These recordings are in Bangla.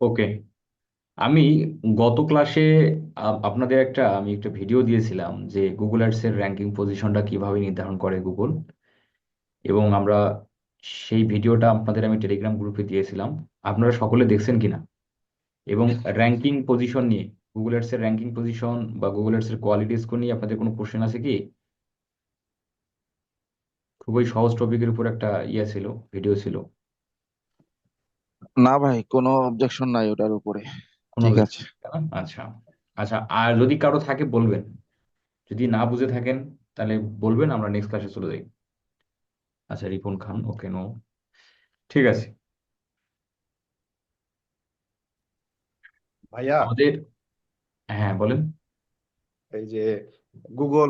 ওকে। আমি গত ক্লাসে আপনাদের আমি একটা ভিডিও দিয়েছিলাম যে গুগল অ্যাডস এর র্যাঙ্কিং পজিশনটা কিভাবে নির্ধারণ করে গুগল, এবং আমরা সেই ভিডিওটা আপনাদের আমি টেলিগ্রাম গ্রুপে দিয়েছিলাম। আপনারা সকলে দেখছেন কিনা? এবং র্যাঙ্কিং পজিশন নিয়ে, গুগল অ্যাডস এর র্যাঙ্কিং পজিশন বা গুগল অ্যাডস এর কোয়ালিটি স্কোর নিয়ে আপনাদের কোনো কোশ্চেন আছে কি? খুবই সহজ টপিকের উপর একটা ছিল, ভিডিও ছিল। না ভাই, কোনো অবজেকশন নাই ওটার উপরে। কোনো ঠিক কিছু আছে। না? আচ্ছা। আচ্ছা, আর যদি কারো থাকে বলবেন, যদি না বুঝে থাকেন তাহলে বলবেন, আমরা নেক্সট ক্লাসে চলে যাই। আচ্ছা, রিপন খান, ওকে, নো, ঠিক আছে। ভাইয়া, আমাদের, হ্যাঁ বলেন। এই যে গুগল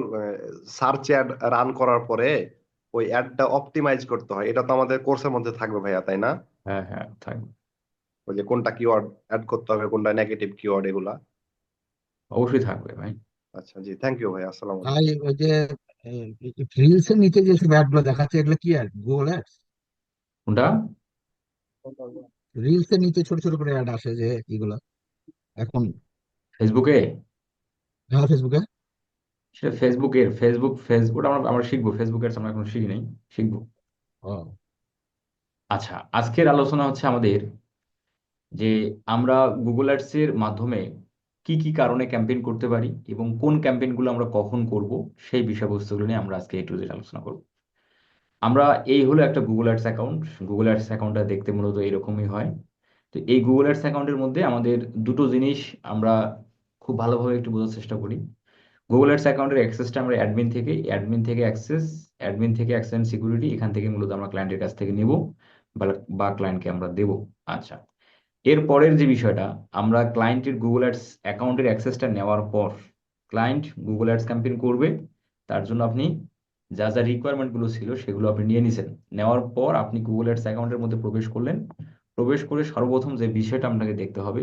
সার্চ অ্যাড রান করার পরে ওই অ্যাডটা অপটিমাইজ করতে হয়, এটা তো আমাদের কোর্সের মধ্যে থাকবে ভাইয়া, তাই না? হ্যাঁ হ্যাঁ, থাকবে। ওই যে কোনটা কিওয়ার্ড অ্যাড করতে হবে, কোনটা নেগেটিভ কিওয়ার্ড, এগুলা। অবশ্যই থাকবে ভাই। আচ্ছা জি, থ্যাংক ইউ ভাই, আসসালামু ভাই আলাইকুম। ওই যে রিলস এর নিচে যেসব অ্যাড গুলো দেখাচ্ছে এগুলো কি অ্যাড? Google ads? কোনটা? রিলস এর নিচে ছোট ছোট করে অ্যাড আসে যে এগুলা এখন? ফেসবুকে? হ্যাঁ, ফেসবুকে। সেটা ফেসবুক ওটা আমরা শিখবো। ফেসবুকের আমরা এখন শিখি নাই, শিখবো। ও, আচ্ছা, আজকের আলোচনা হচ্ছে আমাদের যে আমরা গুগল অ্যাডস এর মাধ্যমে কি কি কারণে ক্যাম্পেইন করতে পারি এবং কোন ক্যাম্পেইনগুলো আমরা কখন করব, সেই বিষয়বস্তুগুলো নিয়ে আমরা আজকে A to Z আলোচনা করব। আমরা, এই হলো একটা Google Ads account. Google ads অ্যাকাউন্টটা দেখতে মূলত এরকমই হয়। তো এই গুগল অ্যাডস অ্যাকাউন্টের মধ্যে আমাদের দুটো জিনিস আমরা খুব ভালোভাবে একটু বোঝার চেষ্টা করি। গুগল অ্যাডস অ্যাকাউন্টের অ্যাক্সেসটা আমরা অ্যাডমিন থেকে অ্যাক্সেস সিকিউরিটি এখান থেকে মূলত আমরা ক্লায়েন্টের কাছ থেকে নেব, বা ক্লায়েন্টকে আমরা দেব। আচ্ছা, এর পরের যে বিষয়টা, আমরা ক্লায়েন্টের গুগল অ্যাডস অ্যাকাউন্টের অ্যাক্সেসটা নেওয়ার পর ক্লায়েন্ট গুগল অ্যাডস ক্যাম্পেইন করবে। তার জন্য আপনি যা যা রিকোয়ারমেন্ট গুলো ছিল সেগুলো আপনি নিয়ে নিছেন। নেওয়ার পর আপনি গুগল অ্যাডস অ্যাকাউন্টের মধ্যে প্রবেশ করলেন। প্রবেশ করে সর্বপ্রথম যে বিষয়টা আপনাকে দেখতে হবে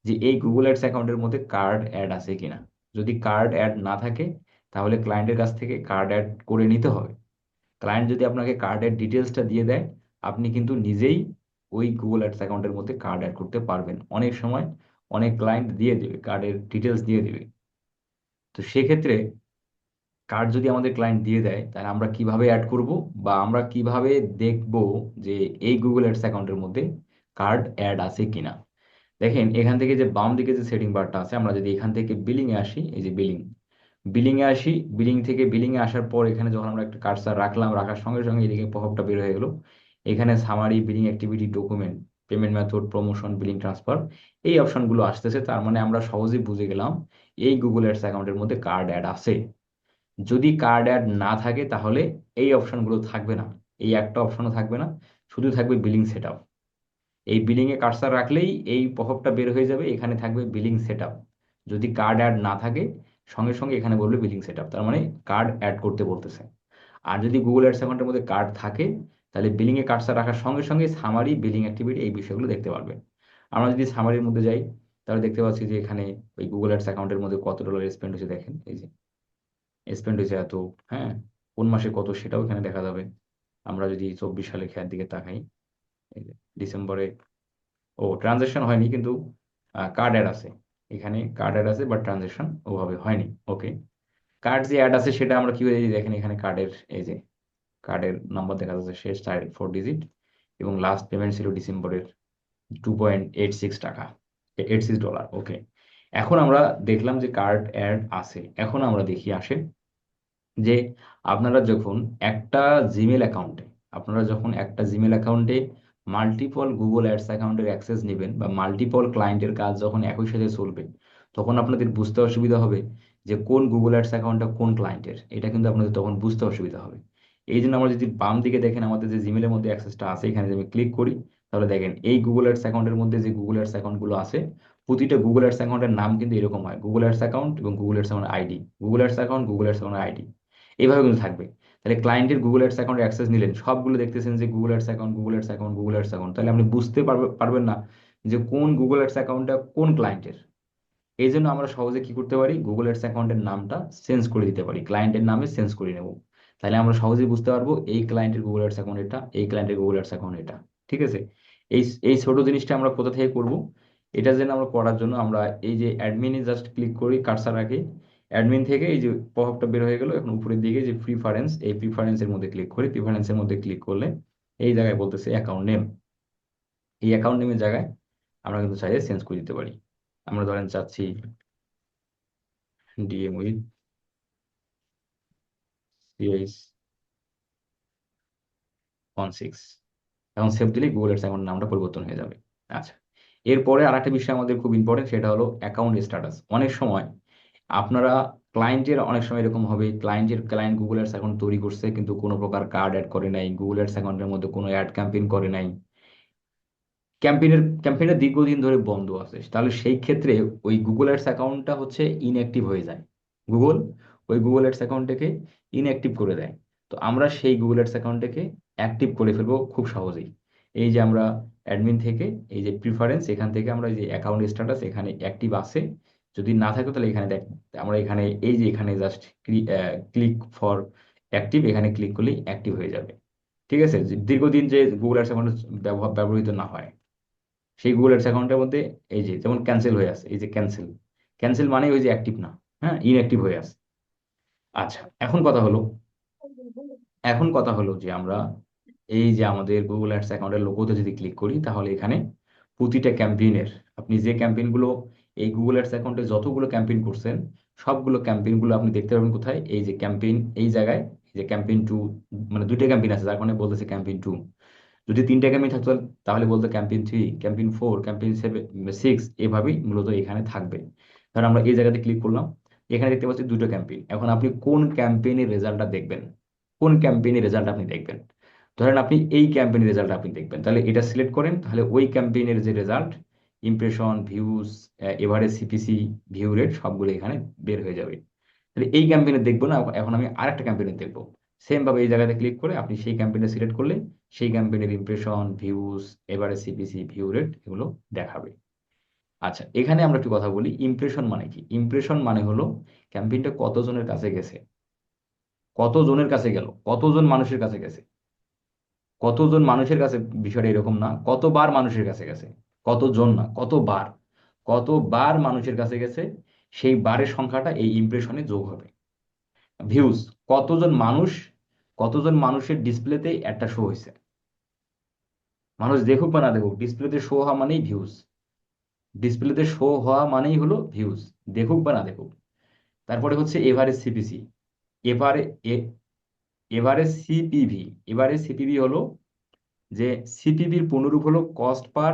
যে এই গুগল অ্যাডস অ্যাকাউন্টের মধ্যে কার্ড অ্যাড আছে কিনা। যদি কার্ড অ্যাড না থাকে তাহলে ক্লায়েন্টের কাছ থেকে কার্ড অ্যাড করে নিতে হবে। ক্লায়েন্ট যদি আপনাকে কার্ডের ডিটেলসটা দিয়ে দেয়, আপনি কিন্তু নিজেই ওই গুগল অ্যাডস অ্যাকাউন্টের মধ্যে কার্ড অ্যাড করতে পারবেন। অনেক সময় অনেক ক্লায়েন্ট দিয়ে দেবে, কার্ডের ডিটেলস দিয়ে দেবে। তো সেক্ষেত্রে কার্ড যদি আমাদের ক্লায়েন্ট দিয়ে দেয় তাহলে আমরা কিভাবে অ্যাড করব, বা আমরা কিভাবে দেখব যে এই গুগল অ্যাডস অ্যাকাউন্টের মধ্যে কার্ড অ্যাড আছে কিনা। দেখেন, এখান থেকে যে বাম দিকে যে সেটিং বারটা আছে, আমরা যদি এখান থেকে বিলিং এ আসি, এই যে বিলিং এ আসি, বিলিং এ আসার পর এখানে যখন আমরা একটা কার্সার রাখলাম, রাখার সঙ্গে সঙ্গে এদিকে পপআপটা বের হয়ে গেল। এখানে summary, billing activity, document, payment method, promotion, billing transfer, এই অপশনগুলো আসতেছে। তার মানে আমরা সহজেই বুঝে গেলাম এই গুগল অ্যাডস অ্যাকাউন্টের মধ্যে কার্ড অ্যাড আছে। যদি কার্ড অ্যাড না থাকে তাহলে এই অপশনগুলো থাকবে না, এই একটা অপশনও থাকবে না, শুধু থাকবে বিলিং সেটআপ। এই বিলিং এ কার্সার রাখলেই এই পপআপটা বের হয়ে যাবে, এখানে থাকবে বিলিং সেটআপ। যদি কার্ড অ্যাড না থাকে সঙ্গে সঙ্গে এখানে বলবে বিলিং সেটআপ, তার মানে কার্ড অ্যাড করতে বলতেছে। আর যদি গুগল অ্যাডস অ্যাকাউন্টের মধ্যে কার্ড থাকে তাহলে বিলিং এ কার্সার রাখার সঙ্গে সঙ্গে সামারি, বিলিং অ্যাক্টিভিটি, এই বিষয়গুলো দেখতে পারবেন। আমরা যদি সামারির মধ্যে যাই তাহলে দেখতে পাচ্ছি যে এখানে ওই গুগল অ্যাডস অ্যাকাউন্টের মধ্যে কত ডলার স্পেন্ড হয়েছে দেখেন, এই যে স্পেন্ড হয়েছে এত। হ্যাঁ, কোন মাসে কত সেটাও এখানে দেখা যাবে। আমরা যদি 24 সালের খেয়ার দিকে তাকাই, এই যে ডিসেম্বরে, ও ট্রানজেকশন হয়নি কিন্তু কার্ড অ্যাড আছে। এখানে কার্ড অ্যাড আছে বাট ট্রানজেকশন ওভাবে হয়নি। ওকে, কার্ড যে অ্যাড আছে সেটা আমরা কিভাবে দেখি? দেখেন এখানে কার্ডের, এই যে কার্ডের নাম্বার দেখা যাচ্ছে, শেষ 4 ডিজিট, এবং লাস্ট পেমেন্ট ছিল ডিসেম্বরের 2.86 টাকা, $86। ওকে, এখন আমরা দেখলাম যে কার্ড অ্যাড আছে। এখন আমরা দেখি আসে যে আপনারা যখন একটা জিমেল অ্যাকাউন্টে মাল্টিপল গুগল অ্যাডস অ্যাকাউন্টের অ্যাক্সেস নেবেন, বা মাল্টিপল ক্লায়েন্টের কাজ যখন একই সাথে চলবে, তখন আপনাদের বুঝতে অসুবিধা হবে যে কোন গুগল অ্যাডস অ্যাকাউন্টটা কোন ক্লায়েন্টের। এটা কিন্তু আপনাদের তখন বুঝতে অসুবিধা হবে। এই জন্য আমরা যদি বাম দিকে দেখেন আমাদের যে জিমেলের মধ্যে অ্যাক্সেসটা আছে, এখানে যদি আমি ক্লিক করি তাহলে দেখেন এই গুগল অ্যাডস অ্যাকাউন্টের মধ্যে যে গুগল অ্যাডস অ্যাকাউন্টগুলো আছে, প্রতিটা গুগল অ্যাডস অ্যাকাউন্টের নাম কিন্তু এরকম হয়, গুগল অ্যাডস অ্যাকাউন্ট এবং Google Ads account ID, Google Ads account, Google Ads account ID, এইভাবে কিন্তু থাকবে। তাহলে ক্লায়েন্টের গুগল অ্যাডস অ্যাকাউন্ট অ্যাক্সেস নিলেন, সবগুলো দেখতেছেন যে Google Ads account, Google Ads account, Google Ads account, তাহলে আপনি বুঝতে পারবেন না যে কোন গুগল অ্যাডস অ্যাকাউন্টটা কোন ক্লায়েন্টের। এই জন্য আমরা সহজে কি করতে পারি, গুগল অ্যাডস অ্যাকাউন্টের নামটা চেঞ্জ করে দিতে পারি, ক্লায়েন্টের নামে চেঞ্জ করে নেব। তাহলে আমরা সহজেই বুঝতে পারবো এই ক্লায়েন্টের গুগল অ্যাডস অ্যাকাউন্ট এটা, এই ক্লায়েন্টের গুগল অ্যাডস অ্যাকাউন্ট এটা। ঠিক আছে? এই এই ছোট জিনিসটা আমরা কোথা থেকে করব? এটা যেন আমরা করার জন্য আমরা এই যে অ্যাডমিনে জাস্ট ক্লিক করি, কার্সার রাখি, অ্যাডমিন থেকে এই যে পপআপটা বের হয়ে গেল, এখন উপরের দিকে যে প্রিফারেন্স, এই প্রিফারেন্সের মধ্যে ক্লিক করি। প্রিফারেন্সের মধ্যে ক্লিক করলে এই জায়গায় বলতেছে অ্যাকাউন্ট নেম। এই অ্যাকাউন্ট নেমের জায়গায় আমরা কিন্তু চাইলে চেঞ্জ করে দিতে পারি। আমরা ধরেন চাচ্ছি ডিএম উইথ সিএইচ 16, এখন সেভ দিলেই গুগল অ্যাডস অ্যাকাউন্ট নামটা পরিবর্তন হয়ে যাবে। আচ্ছা, এরপরে আর একটা বিষয় আমাদের খুব ইম্পর্টেন্ট, সেটা হলো অ্যাকাউন্ট স্ট্যাটাস। অনেক সময় আপনারা ক্লায়েন্টের, অনেক সময় এরকম হবে ক্লায়েন্ট গুগল অ্যাডস অ্যাকাউন্ট তৈরি করছে কিন্তু কোনো প্রকার কার্ড অ্যাড করে নাই, গুগল অ্যাডস অ্যাকাউন্টের মধ্যে কোনো অ্যাড ক্যাম্পেইন করে নাই, ক্যাম্পেইনটা দীর্ঘদিন ধরে বন্ধ আছে, তাহলে সেই ক্ষেত্রে ওই গুগল অ্যাডস অ্যাকাউন্টটা হচ্ছে ইনঅ্যাক্টিভ হয়ে যায়। গুগল ওই গুগল অ্যাডস অ্যাকাউন্টটাকে ইনঅ্যাক্টিভ করে দেয়। তো আমরা সেই গুগল অ্যাডস অ্যাকাউন্টটাকে অ্যাক্টিভ করে ফেলবো খুব সহজেই। এই যে আমরা অ্যাডমিন থেকে এই যে প্রিফারেন্স, এখান থেকে আমরা এই যে অ্যাকাউন্ট স্ট্যাটাস এখানে অ্যাক্টিভ আছে, যদি না থাকে তাহলে এখানে দেখ, আমরা এখানে এই যে এখানে জাস্ট ক্লিক ফর অ্যাক্টিভ, এখানে ক্লিক করলেই অ্যাক্টিভ হয়ে যাবে। ঠিক আছে? যে দীর্ঘদিন যে গুগল অ্যাডস অ্যাকাউন্ট ব্যবহৃত না হয়, সেই গুগল অ্যাডস অ্যাকাউন্টের মধ্যে এই যে যেমন ক্যান্সেল হয়ে আছে, এই যে ক্যান্সেল, ক্যান্সেল মানে ওই যে অ্যাক্টিভ না, হ্যাঁ, ইনঅ্যাক্টিভ হয়ে আছে। আচ্ছা, এখন কথা হলো যে আমরা এই যে আমাদের গুগল অ্যাডস অ্যাকাউন্টের লোগোতে যদি ক্লিক করি, তাহলে এখানে প্রতিটা ক্যাম্পেইনের, আপনি যে ক্যাম্পেইনগুলো এই গুগল অ্যাডস অ্যাকাউন্টে যতগুলো ক্যাম্পেইন করছেন, সবগুলো ক্যাম্পেইনগুলো আপনি দেখতে পাবেন কোথায়? এই যে ক্যাম্পেইন, এই জায়গায়, এই যে ক্যাম্পেইন টু, মানে দুইটা ক্যাম্পেইন আছে যার কারণে বলতেছে ক্যাম্পেইন টু। যদি তিনটা ক্যাম্পেইন থাকতো তাহলে বলতো ক্যাম্পেইন 3, ক্যাম্পেইন 4, ক্যাম্পেইন 6, এভাবেই মূলত এখানে থাকবে। ধর আমরা এই জায়গাতে ক্লিক করলাম, এখানে দেখতে পাচ্ছি দুটো ক্যাম্পেইন। এখন আপনি কোন ক্যাম্পেইনের রেজাল্টটা দেখবেন? কোন ক্যাম্পেইনের রেজাল্ট আপনি দেখবেন? ধরেন আপনি এই ক্যাম্পেইনের রেজাল্ট আপনি দেখবেন, তাহলে এটা সিলেক্ট করেন, তাহলে ওই ক্যাম্পেইনের যে result, impression, views, average CPC, view rate, সবগুলো এখানে বের হয়ে যাবে। তাহলে এই ক্যাম্পেইনে দেখবো না, এখন আমি আরেকটা ক্যাম্পেইনে দেখবো। সেম ভাবে এই জায়গাতে ক্লিক করে আপনি সেই ক্যাম্পেইনে সিলেক্ট করলে সেই ক্যাম্পেইনের impression, views, average CPC, view rate এগুলো দেখাবে। আচ্ছা, এখানে আমরা একটু কথা বলি ইমপ্রেশন মানে কি। ইমপ্রেশন মানে হলো ক্যাম্পেইনটা কতজনের কাছে গেছে, কতজনের কাছে গেল, কতজন মানুষের কাছে গেছে, কতজন মানুষের কাছে, বিষয়টা এরকম না কতবার মানুষের কাছে গেছে, কতজন না কতবার, কতবার মানুষের কাছে গেছে, সেই বারের সংখ্যাটা এই ইমপ্রেশনে যোগ হবে। ভিউজ, কতজন মানুষ, কতজন মানুষের ডিসপ্লেতে একটা শো হয়েছে, মানুষ দেখুক বা না দেখুক, ডিসপ্লেতে শো হওয়া মানেই ভিউজ, ডিসপ্লেতে শো হওয়া মানেই হলো ভিউজ, দেখুক বা না দেখুক। তারপরে হচ্ছে average CPC, ever average CPV, average CPV হলো যে সিপিভির পূর্ণরূপ হলো cost per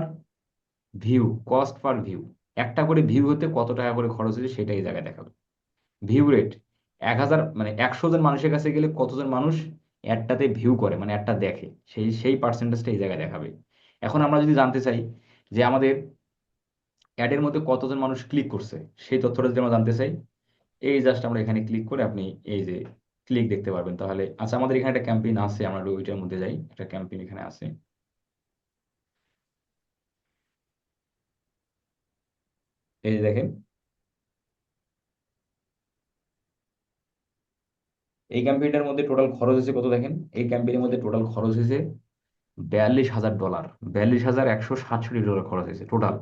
view, cost per view, একটা করে ভিউ হতে কত টাকা করে খরচ হয়েছে সেটা এই জায়গায় দেখাবে। ভিউ রেট, 1000 মানে 100 জন মানুষের কাছে গেলে কতজন মানুষ অ্যাডটাতে ভিউ করে, মানে অ্যাডটা দেখে, সেই সেই পার্সেন্টেজটা এই জায়গায় দেখাবে। এখন আমরা যদি জানতে চাই যে আমাদের অ্যাডের মধ্যে কতজন মানুষ ক্লিক করছে, সেই তথ্যটা যদি আমরা জানতে চাই, এই জাস্ট আমরা এখানে ক্লিক করে আপনি এই যে ক্লিক দেখতে পারবেন। তাহলে আচ্ছা, আমাদের এখানে একটা ক্যাম্পেইন আছে, আমরা ওইটার মধ্যে যাই, একটা ক্যাম্পেইন এখানে আছে, এই যে দেখেন, এই ক্যাম্পেইনটার মধ্যে টোটাল খরচ হয়েছে কত দেখেন, এই ক্যাম্পেইনের মধ্যে টোটাল খরচ হয়েছে $42,000, $42,167 খরচ হয়েছে টোটাল।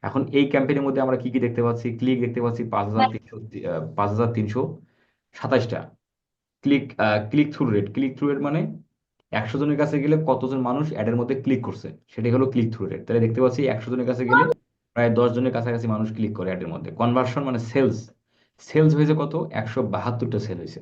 এখন এই ক্যাম্পেইনের মধ্যে আমরা কি কি দেখতে পাচ্ছি? ক্লিক দেখতে পাচ্ছি 5,327টা। Click click through rate, click through rate মানে 100 জনের কাছে গেলে কতজন মানুষ অ্যাডের মধ্যে ক্লিক করছে, সেটাই হলো ক্লিক থ্রু রেট। তাহলে দেখতে পাচ্ছি 100 জনের কাছে গেলে প্রায় 10 জনের কাছাকাছি মানুষ ক্লিক করে অ্যাডের মধ্যে। কনভার্সন মানে সেলস, সেলস হয়েছে কত? 172টা সেল হয়েছে।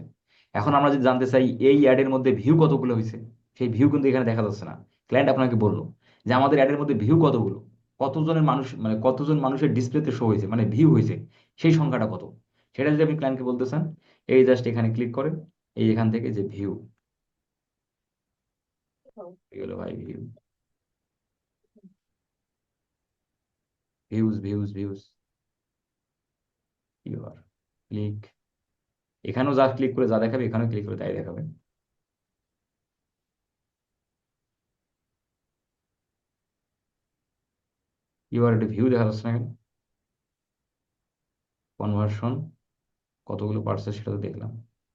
এখন আমরা যদি জানতে চাই এই অ্যাডের মধ্যে ভিউ কতগুলো হয়েছে, সেই ভিউ কিন্তু এখানে দেখা যাচ্ছে না। ক্লায়েন্ট আপনাকে বললো যে আমাদের অ্যাডের মধ্যে ভিউ কতগুলো, কতজনের মানুষ, মানে কতজন মানুষের ডিসপ্লেতে শো হয়েছে, মানে ভিউ হয়েছে, সেই সংখ্যাটা কত, সেটা যদি আপনি ক্লায়েন্টকে বলতে চান, এই জাস্ট এখানে ক্লিক করেন, এই এখান থেকে যে ভিউ, এগুলো ভাই view, views views views, your click, এখানেও যা ক্লিক করে যা দেখাবে এখানেও ক্লিক করে তাই দেখাবে। ইউর একটা ভিউ দেখা যাচ্ছে না কেন? কনভার্সন কতগুলো পার্সেন্ট সেটা তো দেখলাম।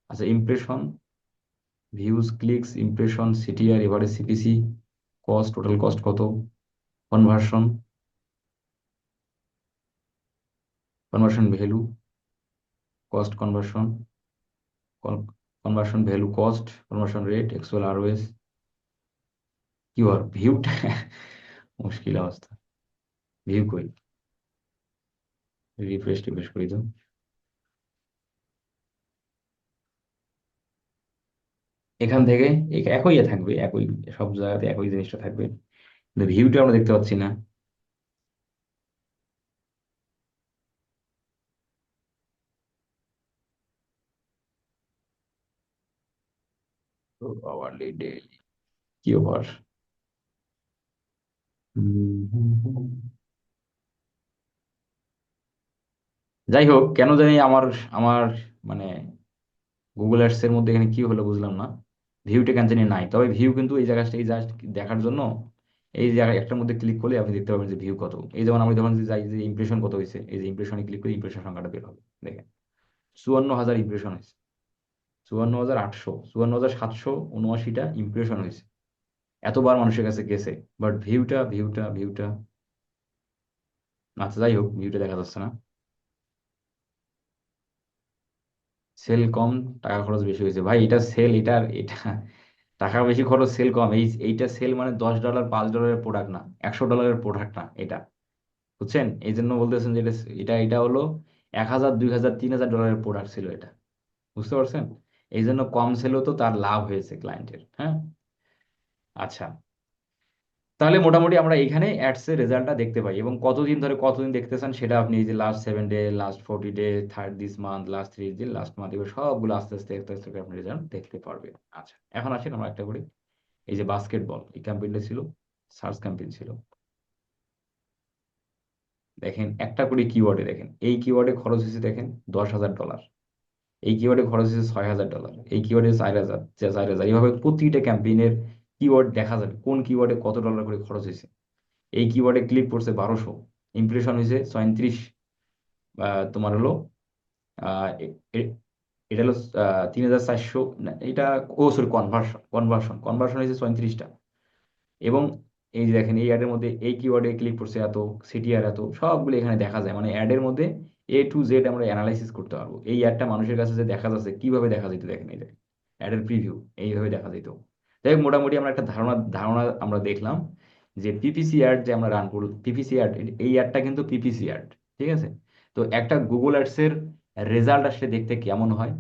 আচ্ছা, impression, views, clicks, impression, CTR, average CPC, cost, total cost কত, conversion, conversion value, cost conversion, conversion value, cost conversion rate, actual ROS, QR ভিউটা মুশকিল অবস্থা। ভিউ কই, রিফ্রেশ করি তো। এখান থেকে একই থাকবে, একই সব জায়গাতে একই জিনিসটা থাকবে, কিন্তু ভিউটা আমরা দেখতে পাচ্ছি না। আওয়ারলি, ডেইলি, কি ওভার। যাই হোক, কেন জানি আমার আমার মানে গুগল অ্যাডস এর মধ্যে এখানে কি হলো বুঝলাম না, ভিউটা কেন জানি নাই। তবে ভিউ কিন্তু এই জায়গাটা, এই জাস্ট দেখার জন্য এই জায়গায় একটার মধ্যে ক্লিক করলে আপনি দেখতে পাবেন যে ভিউ কত। এই যেমন আমি যখন যাই যে ইমপ্রেশন কত হয়েছে, এই যে ইমপ্রেশনে ক্লিক করে ইমপ্রেশন সংখ্যাটা বের হবে, দেখেন 54,000 ইমপ্রেশন হয়েছে, 54,800, 54,779টা ইমপ্রেশন হয়েছে, এতবার মানুষের কাছে গেছে। বাট ভিউটা, আচ্ছা যাই হোক, ভিউটা দেখা যাচ্ছে না। সেল কম, টাকা খরচ বেশি হয়েছে। ভাই এটা সেল, এটা টাকা বেশি খরচ, সেল কম। এইটা সেল মানে $10 $5 প্রোডাক্ট না, $100 প্রোডাক্ট না এটা, বুঝছেন? এই জন্য বলতেছেন যে এটা এটা এটা হলো 1,000 2,000 $3,000 প্রোডাক্ট ছিল এটা, বুঝতে পারছেন? এই জন্য কম সেলও তো তার লাভ হয়েছে ক্লায়েন্টের, হ্যাঁ। আচ্ছা, তাহলে মোটামুটি আমরা এখানে অ্যাডস এর রেজাল্টটা দেখতে পাই, এবং কতদিন ধরে কতদিন দেখতে চান সেটা আপনি এই যে last 7 day, last 40 day, third this month, last 30 দিন, লাস্ট মান্থ, এবার সবগুলো আস্তে আস্তে আস্তে আস্তে করে আপনি রেজাল্ট দেখতে পারবেন। আচ্ছা, এখন আসেন আমরা একটা করি। এই যে বাস্কেটবল, এই ক্যাম্পেইনটা ছিল, সার্চ ক্যাম্পেইন ছিল। দেখেন একটা করে কিওয়ার্ডে, দেখেন এই কিওয়ার্ডে খরচ হয়েছে দেখেন $10,000, এই কিওয়ার্ডে খরচ হয়েছে $6,000, এই কিওয়ার্ডে 4,000, 4,000, এইভাবে প্রতিটা ক্যাম্পেইনের কিওয়ার্ড দেখা যাবে কোন কিওয়ার্ডে কত ডলার করে খরচ হয়েছে। এই কিওয়ার্ডে ক্লিক করছে 1200, ইমপ্রেশন হয়েছে 37, তোমার হলো আহ, এ- এ- এটা হলো 3,400, না এটা, ও সরি, কনভার্সন হয়েছে 37টা। এবং এই যে দেখেন এই অ্যাডের মধ্যে এই কিওয়ার্ডে ক্লিক করছে এত, সিটিআর এত, সবগুলো এখানে দেখা যায়। মানে অ্যাডের মধ্যে A to Z আমরা অ্যানালাইসিস করতে পারবো। এই অ্যাডটা মানুষের কাছে যে দেখা যাচ্ছে, কিভাবে দেখা যেত দেখেন, এই দেখেন অ্যাডের প্রিভিউ এইভাবে দেখা যেত। যাই হোক, মোটামুটি আমরা একটা ধারণা ধারণা আমরা দেখলাম যে পিপিসি অ্যাড যে আমরা রান করব, পিপিসি অ্যাড, এই অ্যাডটা কিন্তু পিপিসি অ্যাড, ঠিক আছে? তো একটা গুগল অ্যাডস এর রেজাল্ট আসলে দেখতে কেমন হয়,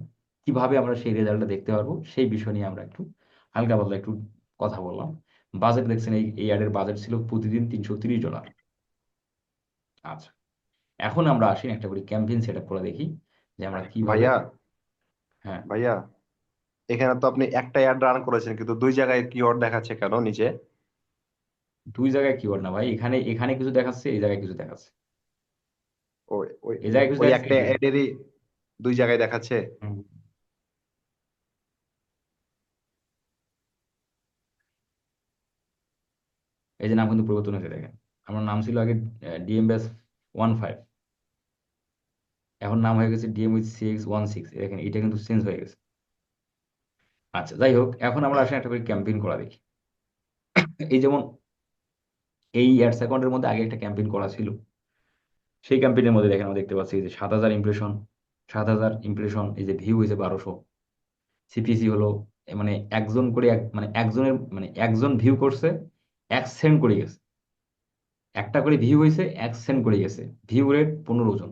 কিভাবে আমরা সেই রেজাল্টটা দেখতে পারবো, সেই বিষয় নিয়ে আমরা একটু হালকা পাতলা একটু কথা বললাম। বাজেট দেখছেন, এই অ্যাডের বাজেট ছিল প্রতিদিন $330। আচ্ছা, এখন আমরা আসি একটা করে ক্যাম্পেইন সেট আপ করে দেখি যে আমরা কিভাবে। ভাইয়া হ্যাঁ, ভাইয়া এখানে তো আপনি একটা অ্যাড রান করেছেন, কিন্তু দুই জায়গায় কিওয়ার্ড দেখাচ্ছে কেন নিচে? দুই জায়গায় কিওয়ার্ড না ভাই, এখানে এখানে কিছু দেখাচ্ছে, এই জায়গায় কিছু দেখাচ্ছে, ওই ওই এই জায়গায় কিছু ওই দেখাচ্ছে, একটা এই জায়গায়। অ্যাডেরই দুই জায়গায় দেখাচ্ছে। হুম। এই যে নাম কিন্তু পরিবর্তন হয়েছে দেখেন, আমার নাম ছিল আগে ডিএম ব্যাস 15, এখন নাম হয়ে গেছে ডিএম উইথ CX16, দেখেন এটা কিন্তু চেঞ্জ হয়ে গেছে। আচ্ছা যাই হোক, এখন আমরা আসলে একটা করে ক্যাম্পেইন করা দেখি। এই যেমন এই অ্যাডস অ্যাকাউন্টের মধ্যে আগে একটা ক্যাম্পেইন করা ছিল, সেই ক্যাম্পেইনের মধ্যে দেখেন আমরা দেখতে পাচ্ছি যে 7,000 ইমপ্রেশন, 7,000 ইমপ্রেশন, এই যে ভিউ হয়েছে 1,200, সিপিসি হলো মানে একজন করে মানে একজনের মানে একজন ভিউ করছে, 1 সেন্ট করে গেছে, একটা করে ভিউ হয়েছে 1 সেন্ট করে গেছে। ভিউ রেট 15 জন,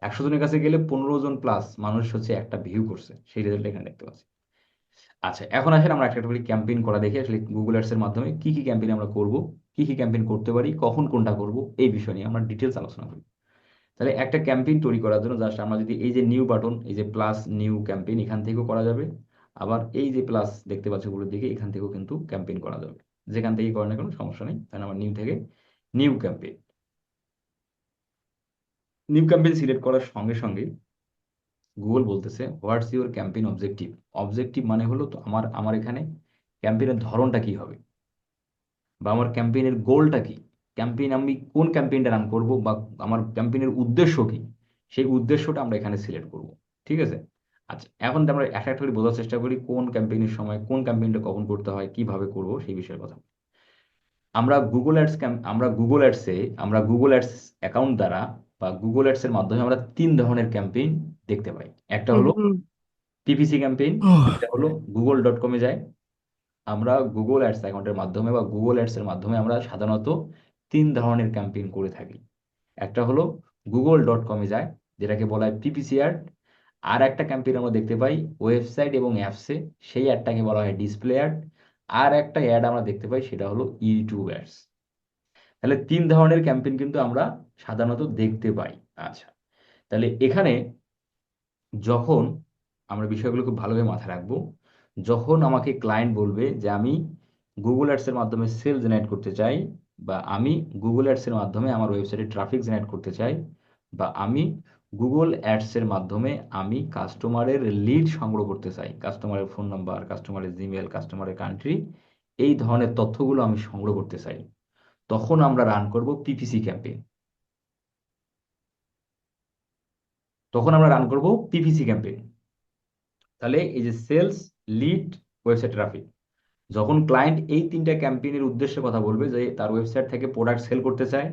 100 জনের কাছে গেলে 15 জন প্লাস মানুষ হচ্ছে একটা ভিউ করছে, সেই রেজাল্ট এখানে দেখতে পাচ্ছি। আচ্ছা, এখন আসলে আমরা একটা করে ক্যাম্পেইন করা দেখি আসলে গুগল অ্যাডস এর মাধ্যমে কি কি ক্যাম্পেইন আমরা করব, কি কি ক্যাম্পেইন করতে পারি, কখন কোনটা করব, এই বিষয় নিয়ে আমরা ডিটেলস আলোচনা করি। তাহলে একটা ক্যাম্পেইন তৈরি করার জন্য জাস্ট আমরা যদি এই যে নিউ বাটন, এই যে প্লাস নিউ ক্যাম্পেইন, এখান থেকেও করা যাবে। আবার এই যে প্লাস দেখতে পাচ্ছ উপরের দিকে, এখান থেকেও কিন্তু ক্যাম্পেইন করা যাবে, যেখান থেকেই করেন না কোনো সমস্যা নেই। তাহলে আমার নিউ থেকে new campaign, new campaign select করার সঙ্গে সঙ্গে গুগল বলতেছে what's your campaign objective. Objective মানে হলো তো আমার আমার এখানে ক্যাম্পেইনের ধরনটা কি হবে, বা আমার ক্যাম্পেইনের গোলটা কি, ক্যাম্পেইন আমি কোন ক্যাম্পেইনটা রান করব, বা আমার ক্যাম্পেইনের উদ্দেশ্য কি, সেই উদ্দেশ্যটা আমরা এখানে সিলেক্ট করব, ঠিক আছে? আচ্ছা, এখন আমরা একটা একটা করে বোঝার চেষ্টা করি কোন ক্যাম্পেইনের সময় কোন ক্যাম্পেইনটা কখন করতে হয়, কিভাবে করব সেই বিষয়ে কথা। আমরা গুগল অ্যাডস অ্যাকাউন্ট দ্বারা বা গুগল অ্যাডস এর মাধ্যমে আমরা তিন ধরনের ক্যাম্পেইন দেখতে পাই। একটা হলো পিপিসি ক্যাম্পেইন, এটা হলো google.com-এ যায়। আমরা গুগল অ্যাডস অ্যাকাউন্টের মাধ্যমে বা গুগল অ্যাডস এর মাধ্যমে আমরা সাধারণত তিন ধরনের ক্যাম্পেইন করে থাকি। একটা হলো google.com-এ যায়, যেটাকে বলা হয় পিপিসি অ্যাড। আর একটা ক্যাম্পেইন আমরা দেখতে পাই ওয়েবসাইট এবং অ্যাপসে, সেই অ্যাডটাকে বলা হয় ডিসপ্লে অ্যাড। আর একটা অ্যাড আমরা দেখতে পাই সেটা হলো ইউটিউব অ্যাডস। তাহলে তিন ধরনের ক্যাম্পেইন কিন্তু আমরা সাধারণত দেখতে পাই। আচ্ছা, তাহলে এখানে যখন আমরা বিষয়গুলো খুব ভালোভাবে মাথায় রাখবো, যখন আমাকে ক্লায়েন্ট বলবে যে আমি গুগল অ্যাডস এর মাধ্যমে সেল জেনারেট করতে চাই, বা আমি গুগল অ্যাডস এর মাধ্যমে আমার ওয়েবসাইটে ট্রাফিক জেনারেট করতে চাই, বা আমি গুগল অ্যাডস এর মাধ্যমে আমি কাস্টমারের লিড সংগ্রহ করতে চাই, কাস্টমারের ফোন নাম্বার, কাস্টমারের জিমেল, কাস্টমারের কান্ট্রি, এই ধরনের তথ্যগুলো আমি সংগ্রহ করতে চাই, তখন আমরা রান করব পিপিসি ক্যাম্পেইন। তাহলে এই যে সেলস, লিড, ওয়েবসাইট ট্রাফিক, যখন ক্লায়েন্ট এই তিনটা ক্যাম্পেইনের উদ্দেশ্যে কথা বলবে যে তার ওয়েবসাইট থেকে প্রোডাক্ট সেল করতে চায়,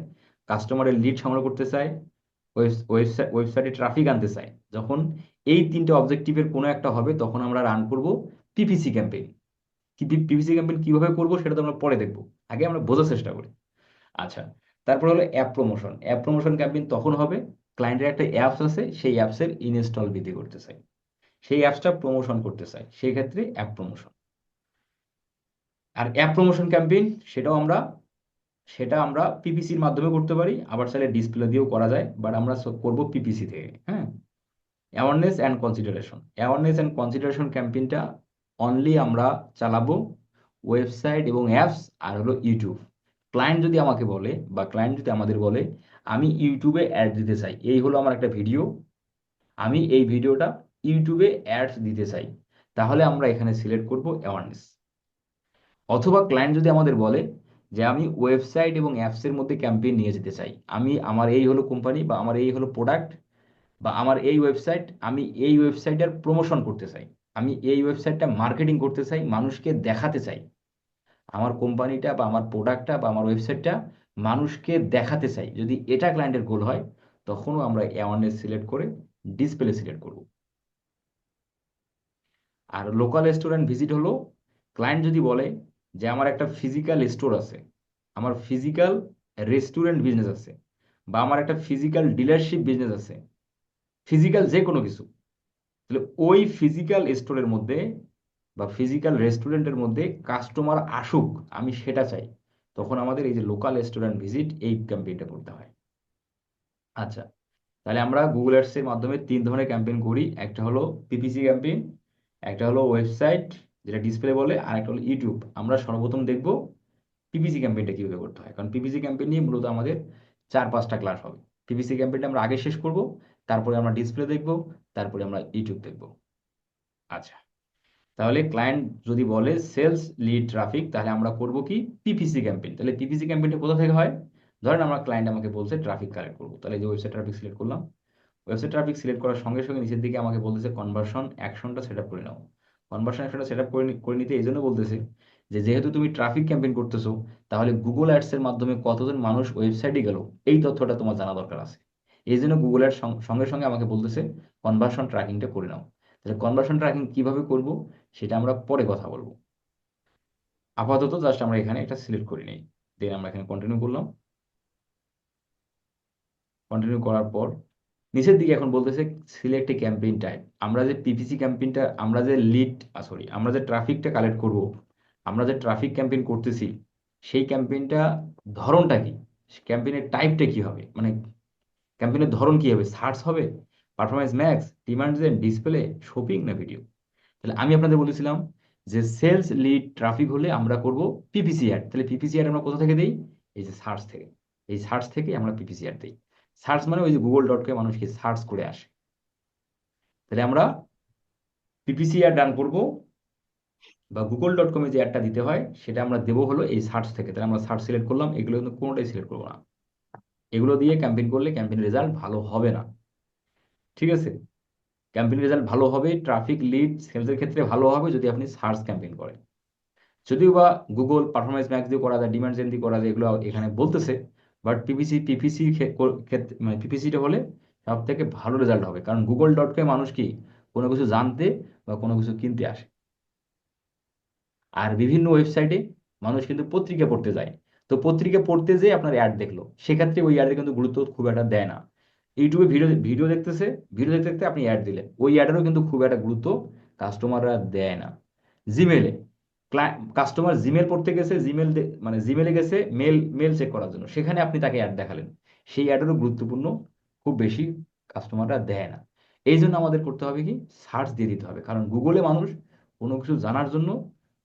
কাস্টমারের লিড সংগ্রহ করতে চায়, ওয়েবসাইটে ট্রাফিক আনতে চায়, যখন এই তিনটা অবজেক্টিভের কোনো একটা হবে তখন আমরা রান করব পিপিসি ক্যাম্পেইন। কি পিপিসি ক্যাম্পেইন কিভাবে করব সেটা তো আমরা পরে দেখবো, আগে আমরা বোঝার চেষ্টা করি। আচ্ছা, তারপর হলো অ্যাপ প্রমোশন ক্যাম্পেইন তখন হবে ক্লায়েন্টের একটা অ্যাপস আছে, সেই অ্যাপসের ইনস্টল বৃদ্ধি করতে চাই, সেই অ্যাপসটা প্রমোশন করতে চাই, সেই ক্ষেত্রে অ্যাপ প্রমোশন। আর অ্যাপ প্রমোশন ক্যাম্পেইন সেটা আমরা পিপিসির মাধ্যমে করতে পারি, আবার চাইলে ডিসপ্লে দিয়েও করা যায়, বাট আমরা করব পিপিসি থেকে। হ্যাঁ, অ্যাওয়ারনেস অ্যান্ড কনসিডারেশন ক্যাম্পেইনটা অনলি আমরা চালাবো ওয়েবসাইট এবং অ্যাপস আর হলো ইউটিউব। ক্লায়েন্ট যদি আমাকে বলে বা ক্লায়েন্ট যদি আমাদের বলে আমি ইউটিউবে অ্যাড দিতে চাই, এই হলো আমার একটা ভিডিও, আমি এই ভিডিওটা ইউটিউবে অ্যাডস দিতে চাই, তাহলে আমরা এখানে সিলেক্ট করব অ্যাওয়ারনেস। অথবা ক্লায়েন্ট যদি আমাদের বলে যে আমি ওয়েবসাইট এবং অ্যাপসের মধ্যে ক্যাম্পেইন নিয়ে যেতে চাই, আমার এই হলো কোম্পানি বা আমার এই হলো প্রোডাক্ট বা আমার এই ওয়েবসাইট, আমি এই ওয়েবসাইটের প্রমোশন করতে চাই, আমি এই ওয়েবসাইটটা মার্কেটিং করতে চাই, মানুষকে দেখাতে চাই, আমার কোম্পানিটা বা আমার প্রোডাক্টটা বা আমার ওয়েবসাইটটা মানুষকে দেখাতে চাই, যদি এটা ক্লায়েন্টের গোল হয় তখনও আমরা অ্যাওয়ারনেস সিলেক্ট করে ডিসপ্লে সিলেক্ট করব। আর লোকাল রেস্টুরেন্ট ভিজিট হলো ক্লায়েন্ট যদি বলে যে আমার একটা ফিজিক্যাল স্টোর আছে, আমার ফিজিক্যাল রেস্টুরেন্ট বিজনেস আছে, বা আমার একটা ফিজিক্যাল ডিলারশিপ বিজনেস আছে, ফিজিক্যাল যে কোনো কিছু, তাহলে ওই ফিজিক্যাল স্টোরের মধ্যে বা ফিজিক্যাল রেস্টুরেন্টের মধ্যে কাস্টমার আসুক, আমি সেটা চাই, তখন আমাদের এই যে লোকাল রেস্টুরেন্ট ভিজিট এই ক্যাম্পেইনটা করতে হয়। আচ্ছা, তাহলে আমরা গুগল অ্যাডস এর মাধ্যমে তিন ধরনের ক্যাম্পেইন করি, একটা হলো পিপিসি ক্যাম্পেইন, একটা হলো ওয়েবসাইট যেটা ডিসপ্লে বলে, আর একটা হলো ইউটিউব। আমরা সর্বপ্রথম দেখব পিপিসি ক্যাম্পেইনটা কিভাবে করতে হয়, কারণ পিপিসি ক্যাম্পেইন নিয়ে মূলত আমাদের 4-5টা ক্লাস হবে। পিপিসি ক্যাম্পেইনটা আমরা আগে শেষ করব, তারপরে আমরা ডিসপ্লে দেখব, তারপরে আমরা ইউটিউব দেখব। আচ্ছা, তাহলে ক্লায়েন্ট যদি বলে সেলস, লিড, ট্রাফিক, তাহলে আমরা করব কি পিপিসি ক্যাম্পেইন। তাহলে পিপিসি ক্যাম্পেইনটা কোথা থেকে হয়? ধরেন আমরা ক্লায়েন্ট আমাকে বলছে ট্রাফিক কালেক্ট করবো, তাহলে এই যে ওয়েবসাইট ট্রাফিক সিলেক্ট করলাম, ওয়েবসাইট ট্রাফিক সিলেক্ট করার সঙ্গে সঙ্গে নিচের দিকে আমাকে বলতেছে কনভার্সন অ্যাকশনটা সেট আপ করে নাও। কনভার্সন অ্যাকশনটা সেট আপ করে নিতে এই জন্য বলতেছে যে যেহেতু তুমি ট্রাফিক ক্যাম্পেইন করতেছো, তাহলে গুগল অ্যাডস এর মাধ্যমে কতজন মানুষ ওয়েবসাইটে গেল এই তথ্যটা তোমার জানা দরকার আছে। এই জন্য গুগল অ্যাডস সঙ্গে সঙ্গে আমাকে বলতেছে কনভার্সন ট্র্যাকিংটা করে নাও। তাহলে কনভার্সন ট্র্যাকিং কিভাবে করব সেটা আমরা পরে কথা বলবো। আপাতত জাস্ট আমরা এখানে এটা সিলেক্ট করে নিই, দেন আমরা এখানে কন্টিনিউ করলাম। কন্টিনিউ করার পর নিচের দিকে এখন বলতেছে সিলেক্ট এ ক্যাম্পেইন টাইপ। আমরা যে পিপিসি ক্যাম্পেইনটা, আমরা যে আমরা যে ট্রাফিকটা কালেক্ট করব, আমরা যে ট্রাফিক ক্যাম্পেইন করতেছি, সেই ক্যাম্পেইনটা ধরনটা কি, ক্যাম্পেইনের টাইপটা কি হবে, মানে ক্যাম্পেইনের ধরন কি হবে, সার্চ হবে, performance max, demand gen, display, shopping না ভিডিও। তাহলে আমি আপনাদের বলেছিলাম যে সেলস, লিড, ট্রাফিক হলে আমরা করব পিপিসি অ্যাড। তাহলে পিপিসি অ্যাড আমরা কোথা থেকে দেই? এই যে সার্চ থেকে, এই সার্চ থেকে আমরা পিপিসি অ্যাড দিই। সার্চ মানে ওই যে google.com মানুষকে সার্চ করে আসে। তাহলে আমরা পিপিসি অ্যাড রান করব বা google.com যে অ্যাডটা দিতে হয় সেটা আমরা দেবো হলো এই সার্চ থেকে। তাহলে আমরা সার্চ সিলেক্ট করলাম, এগুলো কিন্তু কোনোটাই সিলেক্ট করবো না, এগুলো দিয়ে ক্যাম্পেইন করলে ক্যাম্পেইন রেজাল্ট ভালো হবে না। ঠিক আছে? ক্যাম্পেইন রেজাল্ট ভালো হবে, ট্রাফিক, লিড, সেলসের ক্ষেত্রে ভালো হবে যদি আপনি সার্চ ক্যাম্পেইন করেন। যদিও বা গুগল পারফরমেন্স ম্যাক্স দিয়ে করা যায়, ডিমান্ড জেন দিয়ে করা যায়, এগুলো এখানে বলতেছে, বাট পিপিসি ক্ষেত্রে মানে পিপিসিটা হলে সব থেকে ভালো রেজাল্ট হবে, কারণ গুগল.com মানুষ কি কোনো কিছু জানতে বা কোনো কিছু কিনতে আসে। আর বিভিন্ন ওয়েবসাইটে মানুষ কিন্তু পত্রিকা পড়তে যায়, তো পত্রিকা পড়তে যেয়ে আপনার অ্যাড দেখলো, সেক্ষেত্রে ওই অ্যাডে কিন্তু গুরুত্ব খুব একটা দেয় না। ইউটিউবে ভিডিও ভিডিও দেখতেছে, ভিডিও দেখতে দেখতে আপনি অ্যাড দিলেন, ওই অ্যাডেরও কিন্তু খুব একটা গুরুত্ব কাস্টমাররা দেয় না। জিমেলে কাস্টমার জিমেল পড়তে গেছে, মানে জিমেলে গেছে মেল মেল চেক করার জন্য, সেখানে আপনি তাকে অ্যাড দেখালেন, সেই অ্যাডেরও গুরুত্বপূর্ণ খুব বেশি কাস্টমাররা দেয় না। এই জন্য আমাদের করতে হবে কি, সার্চ দিয়ে দিতে হবে, কারণ গুগলে মানুষ কোনো কিছু জানার জন্য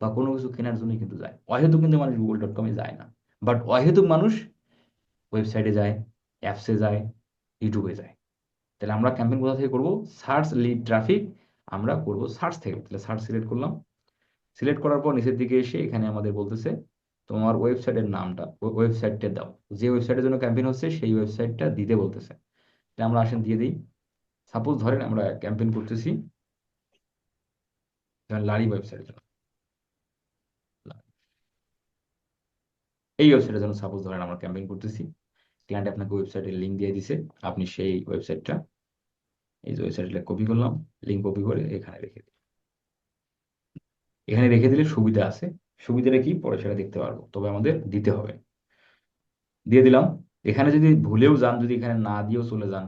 বা কোনো কিছু কেনার জন্যই কিন্তু যায়, অহেতুক কিন্তু মানুষ গুগল.com-এ যায় না। বাট অহেতুক মানুষ ওয়েবসাইটে যায়, অ্যাপসে যায়, ইউটিউবে যায়। তাহলে আমরা ক্যাম্পেইন কোথা থেকে করব? সার্চ লিড ট্রাফিক আমরা করব সার্চ থেকে। তাহলে সার্চ সিলেক্ট করলাম, সিলেক্ট করার পর নিচের দিকে এসে এখানে আমাদের বলতেছে তোমার ওয়েবসাইটের নামটা, ওয়েবসাইটটা দাও, যে ওয়েবসাইটের জন্য ক্যাম্পেইন হচ্ছে সেই ওয়েবসাইটটা দিতে বলতেছে। তাহলে আমরা আসেন দিয়ে দিই। সাপোজ ধরেন আমরা ক্যাম্পেইন করতেছি লারি ওয়েবসাইটের জন্য, এই ওয়েবসাইটের জন্য সাপোজ ধরেন আমরা ক্যাম্পেইন করতেছি। ক্লায়েন্ট আপনাকে ওয়েবসাইটের লিঙ্ক দিয়ে দিছে, আপনি সেই ওয়েবসাইটটা, এই যে ওয়েবসাইটটা কপি করলাম, লিঙ্ক কপি করে এখানে রেখে দিই। এখানে রেখে দিলে সুবিধা আছে, সুবিধাটা কি পরে সেটা দেখতে পারবো, তবে আমাদের দিতে হবে। দিয়ে দিলাম। এখানে যদি ভুলেও যান, যদি এখানে না দিয়েও চলে যান,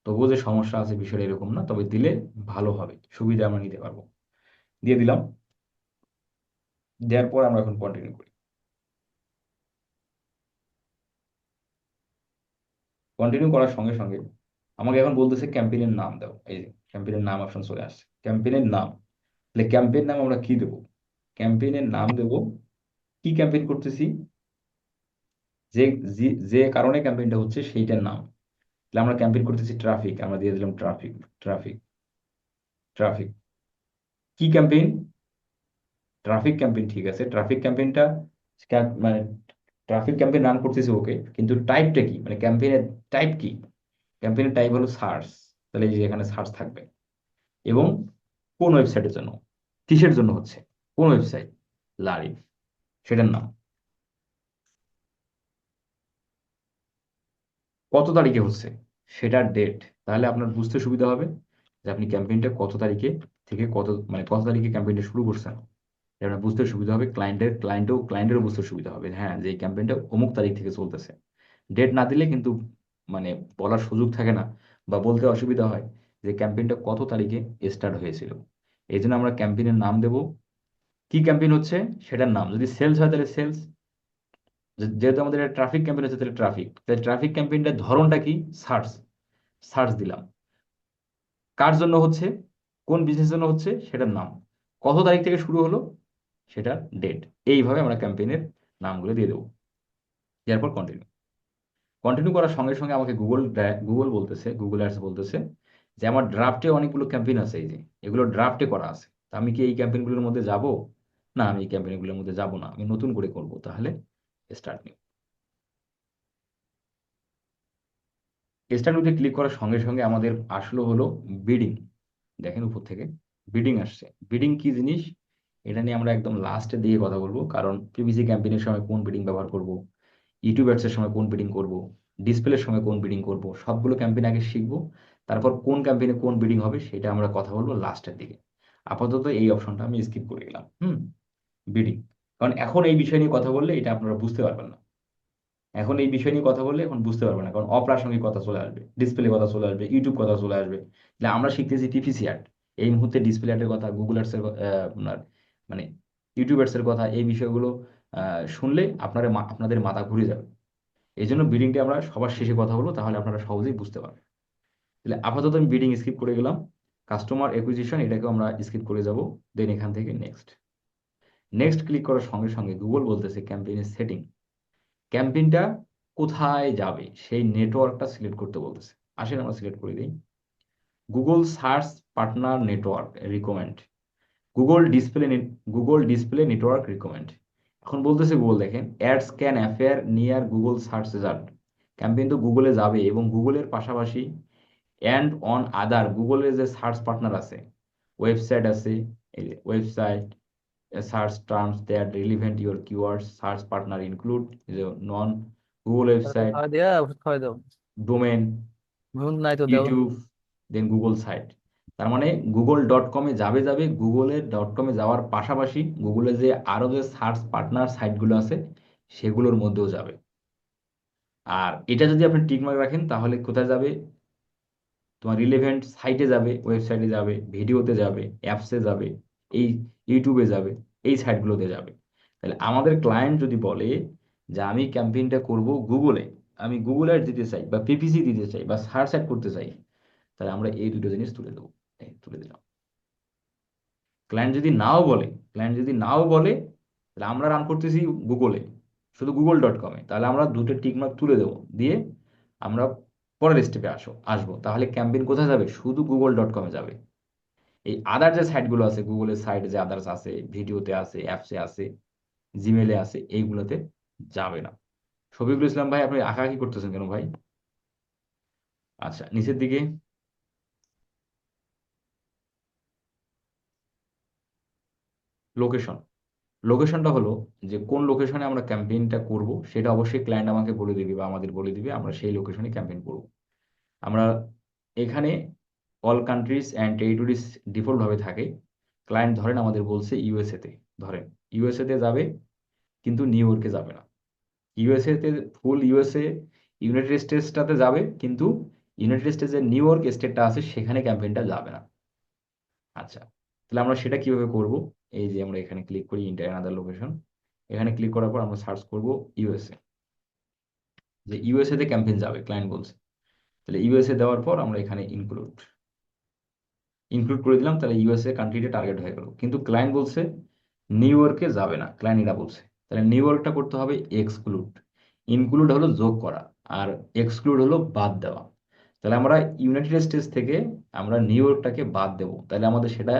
তবুও যে সমস্যা আছে বিষয়টা এরকম না, তবে দিলে ভালো হবে, সুবিধা আমরা নিতে পারবো। দিয়ে দিলাম। দেওয়ার পর আমরা এখন কন্টিনিউ করি। কন্টিনিউ করার সঙ্গে সঙ্গে আমাকে এখন বলতেছে ক্যাম্পেইনের নাম দাও, এই যে ক্যাম্পেইনের নাম অপশন চলে আসছে, ক্যাম্পেইনের নাম। তাহলে ক্যাম্পেইন নাম আমরা কি দেবো? ক্যাম্পেইনের নাম দেবো, কি ক্যাম্পেইন করতেছি, যে যে কারণে ক্যাম্পেইনটা হচ্ছে সেইটার নাম। তাহলে আমরা ক্যাম্পেইন করতেছি ট্রাফিক, আমরা দিয়ে দিলাম ট্রাফিক, ট্রাফিক, ট্রাফিক। কি ক্যাম্পেইন? ট্রাফিক ক্যাম্পেইন, ঠিক আছে। ট্রাফিক ক্যাম্পেইনটা মানে ট্রাফিক ক্যাম্পেইন রান করতেছি, ওকে, কিন্তু টাইপটা কি, মানে ক্যাম্পেইনের টাইপ কি? ক্যাম্পেইনের টাইপ হলো সার্চ, তাহলে এই যে এখানে সার্চ থাকবে। এবং কোন ওয়েবসাইটের জন্য, কিসের জন্য হচ্ছে, কোন ওয়েবসাইট, লারিভ, সেটার নাম। কত তারিখে হচ্ছে, সেটার ডেট। তাহলে আপনার বুঝতে সুবিধা হবে যে আপনি ক্যাম্পেইনটা কত তারিখে থেকে কত, মানে কত তারিখে ক্যাম্পেইনটা শুরু করছেন, এটা আপনার বুঝতে সুবিধা হবে। ক্লায়েন্টেরও বুঝতে সুবিধা হবে, হ্যাঁ, যে এই ক্যাম্পেইনটা অমুক তারিখ থেকে চলতেছে। ডেট না দিলে কিন্তু মানে বলার সুযোগ থাকে না, বা বলতে অসুবিধা হয় যে ক্যাম্পেইনটা কত তারিখে স্টার্ট হয়েছিল। এই জন্য আমরা ক্যাম্পেইনের নাম দেব, কি ক্যাম্পেইন হচ্ছে সেটার নাম। যদি সেলস হয় তাহলে সেলস, যেহেতু আমাদের ট্রাফিক ক্যাম্পেইন হচ্ছে তাহলে ট্রাফিক, তাহলে ট্রাফিক ক্যাম্পেইনটার ধরনটা কি, সার্চ, সার্চ দিলাম। কার জন্য হচ্ছে, কোন বিজনেস জন্য হচ্ছে সেটার নাম, কত তারিখ থেকে শুরু হলো সেটার ডেট। এইভাবে আমরা ক্যাম্পেইনের নামগুলো দিয়ে দেবো। এরপর কন্টিনিউ। কন্টিনিউ করার সঙ্গে সঙ্গে আমাকে গুগল বলতেছে, গুগল অ্যাডস বলতেছে যে আমার ড্রাফটে অনেকগুলো ক্যাম্পেইন আছে, এই যে এগুলো ড্রাফটে করা আছে, তা আমি কি এই ক্যাম্পেইনগুলোর মধ্যে যাব? না, আমি এই ক্যাম্পেইনগুলোর মধ্যে যাব না, আমি নতুন করে করব। তাহলে স্টার্ট নিউ। স্টার্ট নিউতে ক্লিক করার সঙ্গে সঙ্গে আমাদের আসলো হলো বিডিং। দেখেন উপর থেকে বিডিং আসছে। বিডিং কি জিনিস, এটা নিয়ে আমরা একদম লাস্টে দিয়ে কথা বলবো, কারণ পিপিসি ক্যাম্পেইনের সময় কোন বিডিং ব্যবহার করব, ইউটিউব অ্যাডসের সময় কোন বিডিং করব, ডিসপ্লের সময় কোন বিডিং করব, সবগুলো ক্যাম্পেইন আগে শিখবো। তারপর কোন ক্যাম্পেইনে কোন বিডিং হবে সেটা আমরা কথা বলবো লাস্টের দিকে। আপাতত এই অপশনটা আমি স্কিপ করে গেলাম। বিডিং, কারণ এখন এই বিষয় নিয়ে কথা বললে এটা আপনারা বুঝতে পারবেন না। এখন এই বিষয় নিয়ে কথা বললে এখন বুঝতে পারবে না, কারণ অপ্রাসঙ্গিক কথা চলে আসবে, ডিসপ্লে কথা চলে আসবে, ইউটিউব কথা চলে আসবে। তাহলে আমরা শিখতেছি পিপিসি অ্যাড, এই মুহূর্তে ডিসপ্লে অ্যাডের কথা, গুগল অ্যাডসের আপনার মানে ইউটিউব অ্যাডসের কথা, এই বিষয়গুলো শুনলে আপনাদের মাথা ঘুরে যাবে। এই জন্য বিডিংটা আমরা সবার শেষে কথা বলবো, তাহলে আপনারা সহজেই বুঝতে পারবেন। তাহলে আপাতত আমি বিডিং স্কিপ করে গেলাম। কাস্টমার অ্যাকুইজিশন এটাকেও আমরা স্কিপ করে যাব। দেন এখান থেকে নেক্সট, নেক্সট ক্লিক করার সঙ্গে সঙ্গে গুগল বলতেছে ক্যাম্পেইনের সেটিং। ক্যাম্পেইনটা কোথায় যাবে সেই নেটওয়ার্কটা সিলেক্ট করতে বলতেছে। আসেন আমরা সিলেক্ট করে দিই। Google search partner network recommend, Google display network recommend. এখন বলতেছে গুগল, দেখেন, ads can appear near Google search result. Campaign তো গুগলে যাবে এবং গুগলের পাশাপাশি অ্যান্ড অন আদার, গুগলের যে সার্চ পার্টনার আছে, ওয়েবসাইট আছে, website search terms that relevant your keyword search partner include non Google তাহলে ওয়েবসাইট, খাওয়া দিয়া ওষুধ খাওয়াই দাও, ডোমেন, ঘুম নাই তো দেও। ইউটিউব, দেন গুগল সাইট। তার মানে google.com-এ যাবে যাবে, গুগলের .com-এ যাওয়ার পাশাপাশি গুগলের যে আরো যে সার্চ পার্টনার সাইটগুলো আছে সেগুলোর মধ্যেও যাবে। আর এটা যদি আপনি টিকমার্ক রাখেন তাহলে কোথায় যাবে? তোমার রিলেভেন্ট সাইটে যাবে, ওয়েবসাইটে যাবে, ভিডিওতে যাবে, অ্যাপসে যাবে, এই ইউটিউবে যাবে, এই সাইটগুলোতে যাবে। তাহলে আমাদের ক্লায়েন্ট যদি বলে যে আমি ক্যাম্পেইনটা করব গুগলে, আমি গুগল অ্যাড দিতে চাই বা পিপিসি দিতে চাই বা সার্চ অ্যাড করতে চাই, তাহলে আমরা এই দুটো জিনিস তুলে দেবো। এই তুলে দিলাম। ক্লায়েন্ট যদি নাও বলে তাহলে আমরা রান করতেছি গুগলে, শুধু google.com-এ, তাহলে আমরা দুটো টিকমার্ক তুলে দেবো, দিয়ে আমরা পরের স্টেপে আসবো। তাহলে ক্যাম্পেইন কোথায় যাবে? শুধু google.com-এ যাবে। এই আদার যে সাইটগুলো আছে, গুগলের সাইট যে আদার্স আছে, ভিডিওতে আছে, অ্যাপসে আছে, জিমেলে আছে, এইগুলোতে যাবে না। শফিকুল ইসলাম ভাই, আপনি আঁকাআঁকি করতেছেন কেন ভাই? আচ্ছা, নিচের দিকে লোকেশন। লোকেশনটা হলো যে কোন লোকেশনে আমরা ক্যাম্পেইনটা করব সেটা অবশ্যই ক্লায়েন্ট আমাকে বলে দিবে বা আমাদের বলে দিবে, আমরা সেই লোকেশনে ক্যাম্পেইন করব। আমরা এখানে all countries and territories default ভাবে থাকে। ক্লায়েন্ট ধরেন আমাদের বলছে ইউএসএ তে, ধরেন ইউএসএ তে যাবে কিন্তু নিউ ইয়র্কে যাবে না। ইউএসএ তে ফুল ইউএসএ, ইউনাইটেড স্টেটসটাতে যাবে কিন্তু ইউনাইটেড স্টেটসের নিউ ইয়র্ক স্টেটটা আছে সেখানে ক্যাম্পেইনটা যাবে না। আচ্ছা, তাহলে আমরা সেটা কিভাবে করব? এই যে আমরা এখানে ক্লিক করি ইন্টার অ্যানাদার লোকেশন, এখানে ক্লিক করার পর আমরা সার্চ করব ইউএসএ, যে ইউএসএ তে ক্যাম্পেইন যাবে ক্লায়েন্ট বলছে। তাহলে ইউএসএ দেওয়ার পর আমরা এখানে ইনক্লুড ইনক্লুড করে দিলাম, তাহলে ইউএসএ কান্ট্রিটা টার্গেট হয়ে গেল। কিন্তু ক্লায়েন্ট বলছে নিউ ইয়র্কে যাবে না, ক্লায়েন্ট এটা বলছে। তাহলে নিউ ইয়র্কটা করতে হবে এক্সক্লুড। ইনক্লুড হলো যোগ করা, আর এক্সক্লুড হলো বাদ দেওয়া। তাহলে আমরা ইউনাইটেড স্টেটস থেকে আমরা নিউ ইয়র্কটাকে বাদ দেবো, তাহলে আমাদের সেটা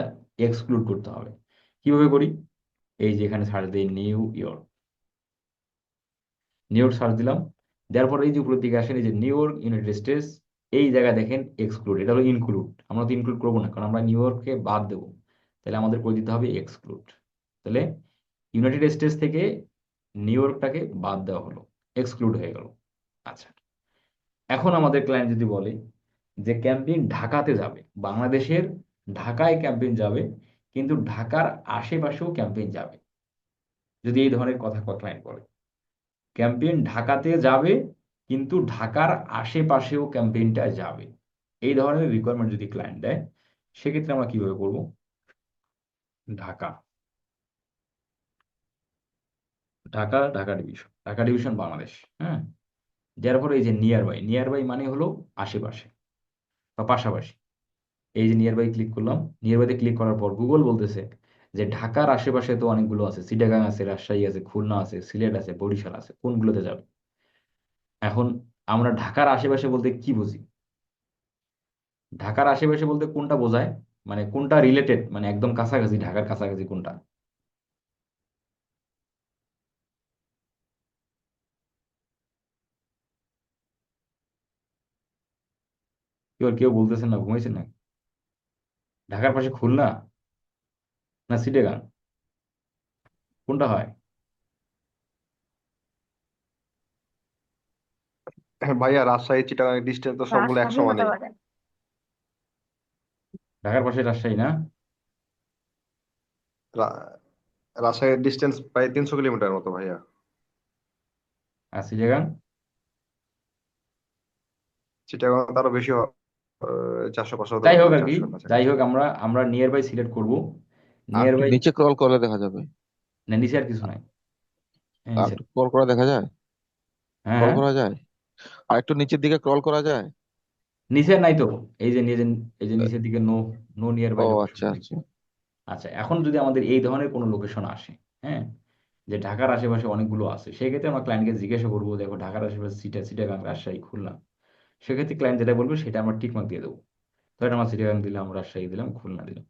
এক্সক্লুড করতে হবে। কিভাবে করি? এই যে এখানে সার্চ দিই new York, new York search দিলাম, দেওয়ার পরে এই যে উপরের দিকে আসেন, এই যে নিউ ইয়র্ক ইউনাইটেড স্টেটস, এই জায়গায় দেখেন এক্সক্লুড, এটা হলো ইনক্লুড। আমরা তো ইনক্লুড করবো না, কারণ আমরা নিউ ইয়র্ককে বাদ দেবো, তাহলে আমাদের করে দিতে হবে এক্সক্লুড। তাহলে ইউনাইটেড স্টেটস থেকে নিউ ইয়র্কটাকে বাদ দেওয়া হলো, এক্সক্লুড হয়ে গেল। আচ্ছা, এখন আমাদের ক্লায়েন্ট যদি বলে যে ক্যাম্পেইন ঢাকাতে যাবে, বাংলাদেশের ঢাকায় ক্যাম্পেইন যাবে কিন্তু ঢাকার আশেপাশেও ক্যাম্পেইন যাবে, যদি এই ধরনের কথা ক্লায়েন্ট বলে ক্যাম্পেইন ঢাকাতে যাবে কিন্তু ঢাকার আশেপাশেও ক্যাম্পেইনটা যাবে, এই ধরনের রিকোয়ারমেন্ট যদি ক্লায়েন্ট দেয়, সেক্ষেত্রে আমরা কিভাবে করব? ঢাকা, ঢাকা, ঢাকা ডিভিশন বাংলাদেশ। হ্যাঁ, যার পরে এই যে নিয়ার বাই, নিয়ার বাই মানে হলো আশেপাশে বা পাশাপাশি। এই যে নিয়ার বাই ক্লিক করলাম, নিয়ার বাইতে ক্লিক করার পর গুগল বলতেছে যে ঢাকার আশেপাশে তো অনেকগুলো আছে, চিটাগাং আছে, রাজশাহী আছে, খুলনা আছে, সিলেট আছে, বরিশাল আছে, কোনগুলোতে যাবে? এখন আমরা ঢাকার আশেপাশে বলতে কি বুঝি? ঢাকার আশেপাশে বলতে কোনটা বোঝায়, মানে কোনটা রিলেটেড, মানে একদম কাছাকাছি, ঢাকার কাছাকাছি কোনটা? কেউ কেউ বলতেছেন না, ঘুমাইছেন না? ঢাকার পাশে খুলনা না চিটাগাং, কোনটা হয়? ভাইয়া রাজশাহী চিটাগাং ডিস্টেন্স তো সবগুলো এক রাজশাহী হতে সমানই। পারে। ঢাকার পাশে রাজশাহী না? রা- রাজশাহীর ডিস্টেন্স প্রায় 300 কিলোমিটার মতো ভাইয়া। আর চিটাগাং? চিটাগাং তো আরো বেশি 400-500 হতে যাই পারে, হোক আর কি, 400 যাই কাছাকাছি। হোক আমরা আমরা নিয়ার বাই সিলেক্ট করব। আর নিয়ার একটু বাই, নিচে ক্রল করলে দেখা যাবে। না নিচে আর কিছু নাই। হ্যাঁ, আর নিচে। একটু স্ক্রল করা দেখা যায়, হ্যাঁ স্ক্রল হ্যাঁ, করা যায়, আর একটু নিচের দিকে ক্রল করা যায়। নিচে নাই তো। এই যে নিচে, এই যে নিচের দিকে নো, নো নিয়ার ও বাই লোকেশন। আচ্ছা আচ্ছা। আচ্ছা, এখন যদি আমাদের এই ধরনের কোনো লোকেশন আসে, হ্যাঁ, যে ঢাকার আশেপাশে অনেকগুলো আছে, সেক্ষেত্রে আমরা ক্লায়েন্টকে জিজ্ঞাসা করবো, দেখো ঢাকার আশেপাশে চিটাগাং, রাজশাহী, খুলনা। সেক্ষেত্রে ক্লায়েন্ট যেটা বলবে সেটা আমরা টিকমার্ক দিয়ে দেবো। ধরেন আমরা চিটাগাং দিলাম, রাজশাহী দিলাম, খুলনা দিলাম,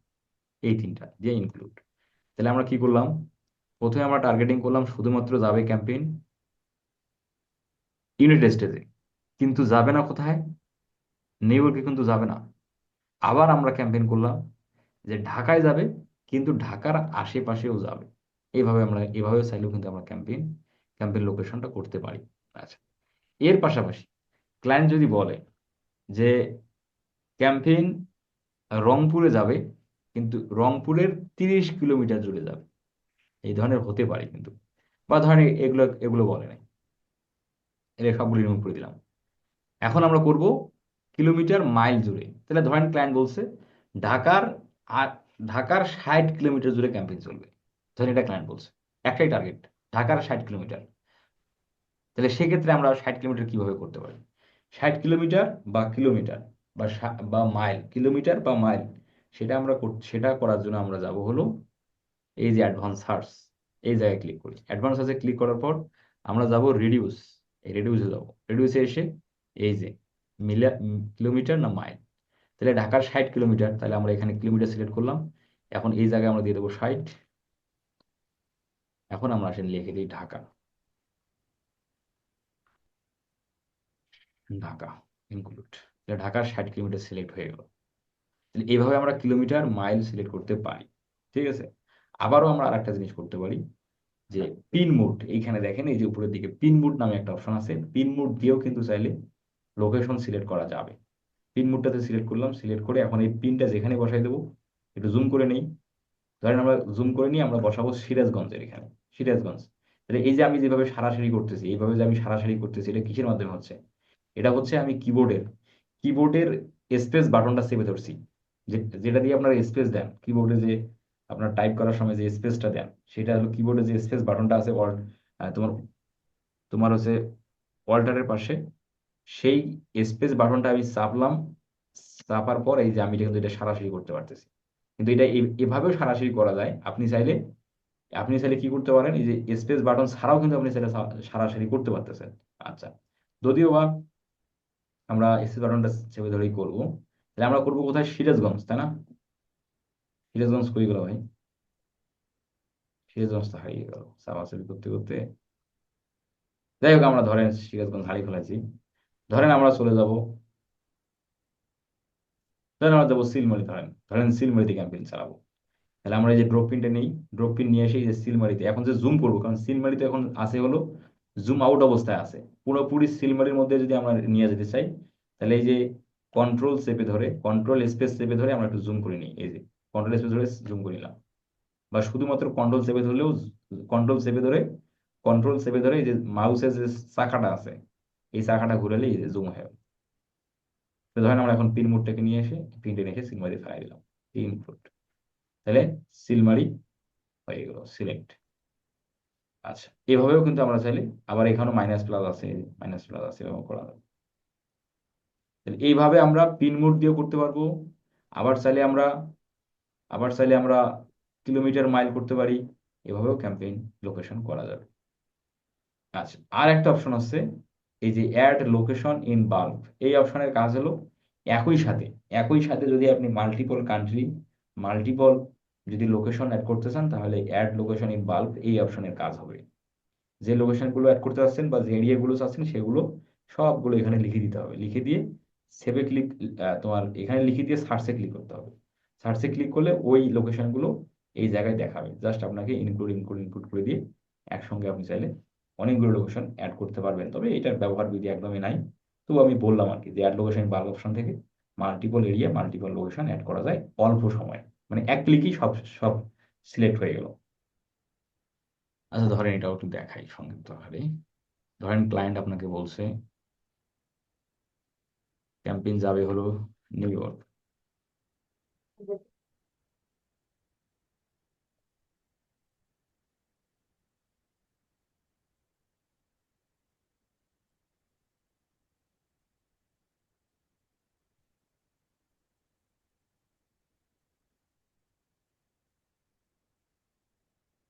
এই তিনটা দিয়ে ইনক্লুড। তাহলে আমরা কি করলাম? প্রথমে আমরা টার্গেটিং করলাম শুধুমাত্র যাবে ক্যাম্পেইন ইউনিট স্টেজে, কিন্তু যাবে না কোথায়? নিউ ইয়র্কে কিন্তু যাবে না। আবার আমরা ক্যাম্পেইন করলাম যে ঢাকায় যাবে, কিন্তু ঢাকার আশেপাশেও যাবে। এভাবেও চাইলেও কিন্তু আমরা ক্যাম্পেইন লোকেশনটা করতে পারি। আচ্ছা, এর পাশাপাশি ক্লায়েন্ট যদি বলে যে ক্যাম্পেইন রংপুরে যাবে, কিন্তু রংপুরের 30 কিলোমিটার জুড়ে যাবে, এই ধরনের হতে পারে কিন্তু, বা ধরেন এগুলো এগুলো বলে নাই, এগুলো সবগুলো রিমুভ করে দিলাম। এখন আমরা করব কিলোমিটার মাইল জুড়ে। তাহলে ধরেন ক্লায়েন্ট বলছে ঢাকার আর ঢাকার 60 কিলোমিটার জুড়ে ক্যাম্পেইন চলবে। ধরেন এটা ক্লায়েন্ট বলছে, একটাই টার্গেট, ঢাকার 60 কিলোমিটার। তাহলে সেক্ষেত্রে আমরা 60 কিলোমিটার কিভাবে করতে পারি? 60 কিলোমিটার বা কিলোমিটার বা মাইল, কিলোমিটার বা মাইল, সেটা করার জন্য আমরা যাব হলো এই যে অ্যাডভান্স সার্চ, এই জায়গায় ক্লিক করি। অ্যাডভান্স সার্চে ক্লিক করার পর আমরা যাব রিডিউস, এই রিডিউসে যাব। রিডিউসে এসে এই যে কিলোমিটার না মাইল, তাহলে ঢাকার 60 কিলোমিটার, তাহলে আমরা এখানে কিলোমিটার সিলেক্ট করলাম। এখন এই জায়গায় আমরা দিয়ে দেবো 60। এখন আমরা আসলে লিখে দিই ঢাকা, ঢাকা ইনক্লুড। তাহলে ঢাকার 60 কিলোমিটার সিলেক্ট হয়ে গেল। তাহলে এইভাবে আমরা কিলোমিটার মাইল সিলেক্ট করতে পারি। ঠিক আছে, আবারও আমরা আরেকটা জিনিস করতে পারি যে পিন মোড। এইখানে দেখেন এই যে উপরের দিকে পিন মোড নামে একটা অপশন আছে, পিন মোড দিয়েও কিন্তু চাইলে লোকেশন সিলেক্ট করা যাবে। পিন মোডটাতে সিলেক্ট করলাম, সিলেক্ট করে এখন এই পিনটা যেখানে বসাই দেবো, একটু জুম করে নেই। ধরেন আমরা জুম করে নিয়ে আমরা বসাবো সিরাজগঞ্জের এখানে, সিরাজগঞ্জ। তাহলে এই যে আমি যেভাবে সারাসারি করতেছি, এইভাবে যে আমি সারাসারি করতেছি, এটা কিসের মাধ্যমে হচ্ছে? এটা হচ্ছে আমি কিবোর্ডের স্পেস বাটনটা চেপে ধরছি, যেটা দিয়ে আপনার স্পেস দেন কিবোর্ডে, যে আপনার টাইপ করার সময় যে স্পেসটা দেন, সেটা হলো কিবোর্ডে যে স্পেস বাটনটা আছে তোমার তোমার হচ্ছে অল্টারের পাশে, সেই স্পেস বাটনটা আমি চাপলাম। চাপার পর এই যে আমি কিন্তু এটা সারাসারি করতে পারতেছি। কিন্তু এটা এভাবেও সারাসারি করা যায়। আপনি চাইলে কি করতে পারেন, এই যে স্পেস বাটন ছাড়াও কিন্তু আপনি চাইলে সারাসারি করতে পারতেছেন। আচ্ছা, যদিও বা আমরা স্পেস বাটনটা চেপে ধরেই করবো। তাহলে আমরা করবো কোথায়? সিরাজগঞ্জ, তাই না? সিরাজগঞ্জ কই গেল ভাই? সিরাজগঞ্জ তো হারিয়ে গেল চাপাচাপি করতে করতে। যাই হোক, আমরা ধরেন সিরাজগঞ্জ হারিয়ে ফেলেছি। ধরেন আমরা চলে যাব, ধরেন আমরা যাবো সিলমারি। ধরেন ধরেন সিলমারিতে ক্যাম্পেইন চালাবো। তাহলে আমরা এই যে ড্রপ পিনটা নেই, ড্রপ পিন নিয়ে এসে এই যে সিলমারিতে এখন যে জুম করবো, কারণ সিলমারিতে এখন আছে হলো জুম আউট অবস্থায় আছে। পুরোপুরি সিলমারির মধ্যে যদি আমরা নিয়ে যেতে চাই, তাহলে এই যে কন্ট্রোল স্পেস চেপে ধরে আমরা একটু জুম করে নিই। এই যে কন্ট্রোল স্পেস ধরে জুম করে নিলাম, বা শুধুমাত্র কন্ট্রোল চেপে ধরে এই যে মাউসের যে চাকাটা আছে, এই চাকাটা ঘুরালে এই যে জুম হয়ে গেল। তো ধরেন আমরা এখন পিন মোডটাকে নিয়ে এসে পিনটা রেখে সিলমারি ফেলাই দিলাম, পিন মোড। তাহলে সিলমারি হয়ে গেল সিলেক্ট। আচ্ছা, এভাবেও কিন্তু আমরা চাইলে, আবার এখানেও মাইনাস প্লাস আছে, এভাবে করা যাবে। তাহলে এইভাবে আমরা পিন মোড দিয়েও করতে পারবো। আবার চাইলে আমরা আবার চাইলে আমরা কিলোমিটার মাইল করতে পারি। এভাবেও ক্যাম্পেইন লোকেশন করা যাবে। আচ্ছা, আর একটা অপশন আছে, এই যে অ্যাড লোকেশন ইন বাল্ক। এই অপশনের কাজ হলো একই সাথে যদি আপনি মাল্টিপল যদি লোকেশন অ্যাড করতে চান, তাহলে অ্যাড লোকেশন ইন বাল্ক এই অপশনের কাজ হবে। যে লোকেশনগুলো অ্যাড করতে চাচ্ছেন বা যে এরিয়াগুলো চাচ্ছেন, সেগুলো সবগুলো এখানে লিখে দিতে হবে। লিখে দিয়ে সেভে ক্লিক, তোমার এখানে লিখে দিয়ে সার্চে ক্লিক করতে হবে। সার্চে ক্লিক করলে ওই লোকেশনগুলো এই জায়গায় দেখাবে। জাস্ট আপনাকে ইনক্লুড করে দিয়ে একসঙ্গে আপনি চাইলে অনেকগুলো লোকেশন অ্যাড করতে পারবেন। তবে এটার ব্যবহার বিধি একদমই নাই। তো আমি বললাম আর কি, যে অ্যাড লোকেশন বাল্ক অপশন থেকে multiple area multiple location add করা যায় অল্প সময়, মানে এক ক্লিকই সব সব সিলেক্ট হয়ে গেল। আচ্ছা, ধরেন এটাও একটু দেখাই সংক্ষিপ্ত আকারে। ধরেন ক্লায়েন্ট আপনাকে বলছে ক্যাম্পেইন যাবে হলো নিউ ইয়র্ক।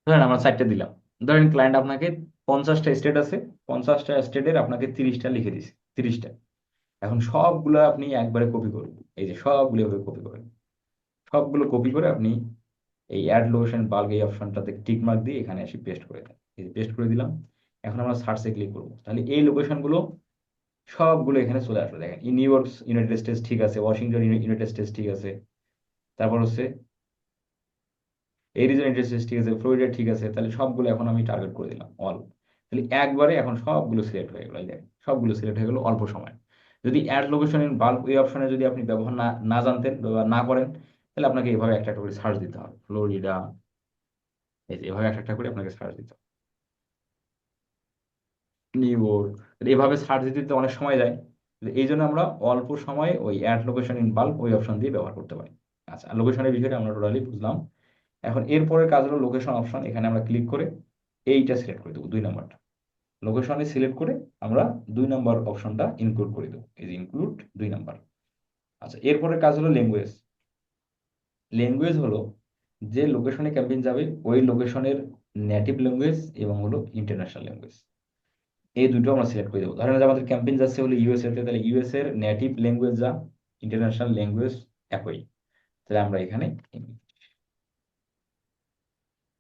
ধরেন আমরা 4টে দিলাম। ধরেন ক্লায়েন্ট আপনাকে 50টা স্টেট আছে, 50টা স্টেটের আপনাকে 30টা লিখে দিছে, 30টা। এখন সবগুলো আপনি একবারে কপি করবেন। এই যে সবগুলো এভাবে কপি করেন, সবগুলো কপি করে আপনি এই অ্যাড লোকেশন বাল্ক এই অপশনটাতে টিক মার্ক দিয়ে এখানে এসে পেস্ট করে দেন। এই যে পেস্ট করে দিলাম। এখন আমরা সার্চে ক্লিক করবো, তাহলে এই লোকেশনগুলো সবগুলো এখানে চলে আসবে। দেখেন নিউ ইয়র্ক ইউনাইটেড স্টেটস ঠিক আছে, ওয়াশিংটন ইউনাইটেড স্টেটস ঠিক আছে, তারপর হচ্ছে এরিজোনা ইউনাইটেড স্টেটস ঠিক আছে, ফ্লোরিডা ঠিক আছে। তাহলে সবগুলো এখন আমি টার্গেট করে দিলাম অল। তাহলে একবারে এখন সবগুলো সিলেক্ট হয়ে গেল। এই দেখেন সবগুলো সিলেক্ট হয়ে গেল অল্প সময়। যদি অ্যাড লোকেশন ইন বাল্ক এই অপশনে যদি আপনি ব্যবহার না জানতেন, ব্যবহার না করেন, তাহলে আপনাকে এভাবে একটা একটা করে সার্চ দিতে হবে, ফ্লোরিডা, এই যে এভাবে একটা একটা করে আপনাকে সার্চ দিতে হবে, নিউ ইয়র্ক। তাহলে এভাবে সার্চ দিতে দিতে অনেক সময় যায়। তো এই জন্য আমরা অল্প সময়ে ওই অ্যাড লোকেশন ইন বাল্ক ওই অপশন দিয়ে ব্যবহার করতে পারি। আচ্ছা, লোকেশনের বিষয়টা আমরা টোটালি বুঝলাম। এখন এরপরের কাজ হলো লোকেশন অপশন। এখানে আমরা ক্লিক করে এইটা সিলেক্ট করে দেবো, 2 নম্বরটা। লোকেশনে সিলেক্ট করে আমরা 2 নম্বর অপশনটা ইনক্লুড করে দেবো, এই যে ইনক্লুড 2 নম্বর। আচ্ছা, এরপরের কাজ হলো ল্যাঙ্গুয়েজ। ল্যাঙ্গুয়েজ হলো যে লোকেশনে ক্যাম্পেইন যাবে ওই লোকেশনের নেটিভ ল্যাঙ্গুয়েজ এবং হলো ইন্টারন্যাশনাল ল্যাঙ্গুয়েজ, এই দুটো আমরা সিলেক্ট করে দেবো। ধরেন যে আমাদের ক্যাম্পেইন যাচ্ছে হলো ইউএসএ তে, তাহলে ইউএস এর নেটিভ ল্যাঙ্গুয়েজ যা, ইন্টারন্যাশনাল ল্যাঙ্গুয়েজ একই। তাহলে আমরা এখানে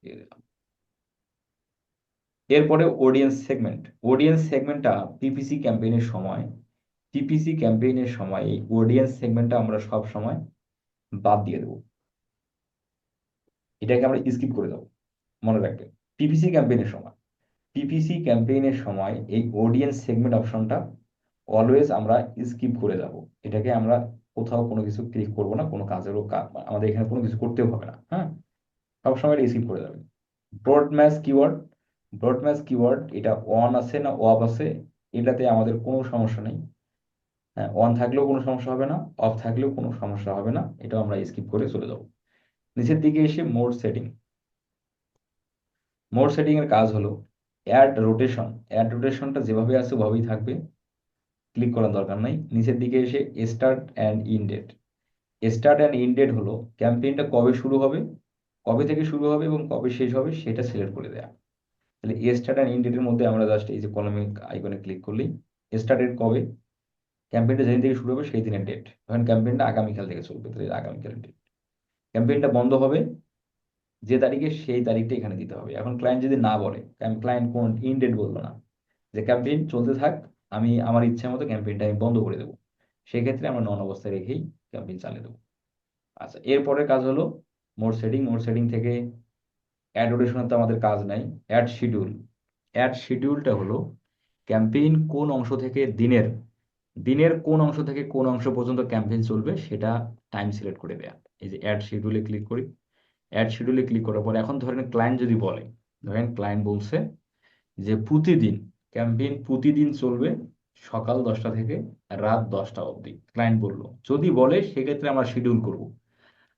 দিয়ে দিলাম। এরপরে অডিয়েন্স সেগমেন্ট। অডিয়েন্স সেগমেন্টটা পিপিসি ক্যাম্পেইনের সময়, পিপিসি ক্যাম্পেইনের সময় এই অডিয়েন্স সেগমেন্টটা আমরা সব সময় বাদ দিয়ে দেবো, এটাকে আমরা স্কিপ করে দেবো। মনে রাখবেন, পিপিসি ক্যাম্পেইনের সময়, পিপিসি ক্যাম্পেইনের সময় এই অডিয়েন্স সেগমেন্ট অপশনটা অলওয়েজ আমরা স্কিপ করে যাব। এটাকে আমরা কোথাও কোনো কিছু ক্লিক করব না, কোনো কাজেরও আমাদের এখানে কোনো কিছু করতেও হবে না। হ্যাঁ, সবসময় এটা স্কিপ করে যাবেন। Broad match keyword, broad match keyword এটা অন আছে না অফ আছে, এটাতে আমাদের কোনো সমস্যা নেই। হ্যাঁ, অন থাকলেও কোনো সমস্যা হবে না, অফ থাকলেও কোনো সমস্যা হবে না, এটাও আমরা স্কিপ করে চলে যাব। নিচের দিকে এসে মোড সেটিং। মোড সেটিং এর কাজ হলো অ্যাড রোটেশন। অ্যাড রোটেশনটা যেভাবে আছে ওভাবেই থাকবে, ক্লিক করার দরকার নাই। নিচের দিকে এসে start and end date. Start and end date হলো ক্যাম্পেইনটা কবে শুরু হবে, কবে থেকে শুরু হবে এবং কবে শেষ হবে সেটা সিলেক্ট করে দেয়া। তাহলে স্টার্ট অ্যান্ড ইন ডেটের মধ্যে আমরা জাস্ট এই যে কলমে আইকনে ক্লিক করলেই স্টার্ট ডেট কবে, ক্যাম্পেইনটা যেদিন থেকে শুরু হবে সেই দিনের ডেট। ধরেন ক্যাম্পেইনটা আগামীকাল থেকে চলবে, তাহলে আগামীকালের ডেট। ক্যাম্পেইনটা বন্ধ হবে যে তারিখে, সেই তারিখটা এখানে দিতে হবে। এখন ক্লায়েন্ট যদি না বলে, ক্লায়েন্ট কোন ইন ডেট বললো না, যে ক্যাম্পেইন চলতে থাক, আমি আমার ইচ্ছা মতো ক্যাম্পেইনটা আমি বন্ধ করে দেবো, সেক্ষেত্রে আমরা নন অবস্থায় রেখেই ক্যাম্পেইন চালিয়ে দেবো। আচ্ছা, এরপরের কাজ হলো মোড সেটিং। মোড সেটিং থেকে অ্যাড রোটেশনের তো আমাদের কাজ নাই। Add schedule. অ্যাড শিডিউলটা হলো ক্যাম্পেইন কোন অংশ থেকে দিনের, দিনের কোন অংশ থেকে কোন অংশ পর্যন্ত ক্যাম্পেইন চলবে সেটা টাইম সিলেক্ট করে দেয়া। এই যে অ্যাড শিডিউলে ক্লিক করি, অ্যাড শিডিউলে ক্লিক করার পর এখন ধরেন ক্লায়েন্ট যদি বলে, ধরেন ক্লায়েন্ট বলছে যে প্রতিদিন ক্যাম্পেইন প্রতিদিন চলবে সকাল 10টা থেকে রাত 10টা অবধি, ক্লায়েন্ট বললো। যদি বলে সেক্ষেত্রে আমরা শিডিউল করব।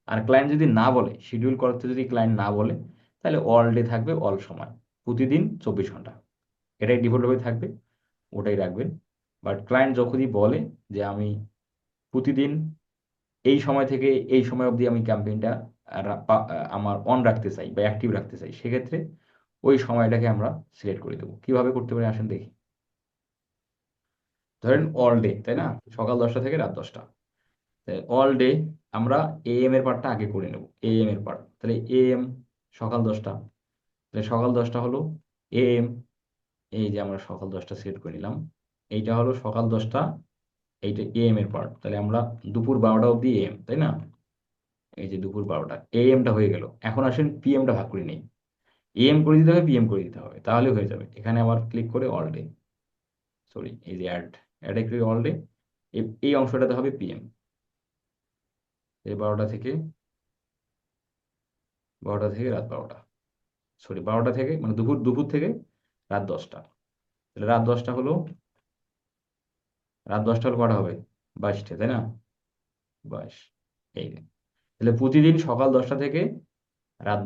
আর ক্লায়েন্ট যদি না বলে, শিডিউল করতে যদি ক্লায়েন্ট না বলে, তাহলে অল ডে থাকবে, অল সময়, প্রতিদিন 24 ঘন্টা, এটাই ডিফল্টভাবে থাকবে, ওটাই রাখবেন। বাট ক্লায়েন্ট যখনই বলে যে আমি প্রতিদিন এই সময় থেকে এই সময় অবধি আমি ক্যাম্পেইনটা আমার অন রাখতে চাই বা অ্যাক্টিভ রাখতে চাই, সেক্ষেত্রে ওই সময়টাকে আমরা সিলেক্ট করে দেবো। কিভাবে করতে পারি আসেন দেখি। ধরেন অল ডে, তাই না, সকাল 10টা থেকে রাত 10টা, অল ডে আমরা এএম এর পার্টটা আগে করে নেব। এএম এর পার্ট, তাহলে এএম সকাল 10টা, তাহলে সকাল 10টা হলো এএম। এই যে আমরা সকাল 10টা সেট করে নিলাম, এইটা হলো সকাল 10টা, এইটা এএম এর পার্ট। তাহলে আমরা দুপুর 12টা অবধি এএম, তাই না, এই যে দুপুর 12টা এএমটা হয়ে গেল। এখন আসেন পিএমটা ভাগ করে নেই, এএম করে দিতে হবে, পিএম করে দিতে হবে, তাহলে হয়ে যাবে। এখানে আবার ক্লিক করে অল ডে, সরি এই যে অ্যাডে ক্লিক অল ডে, এই অংশটাতে হবে পিএম, এই 12টা থেকে রাত 12টা, সরি 12টা থেকে মানে দুপুর দুপুর থেকে রাত 10টা। তাহলে রাত 10টা হলো কটা হবে, 22টে, তাই না, 22, এই যে। তাহলে প্রতিদিন সকাল 10টা থেকে রাত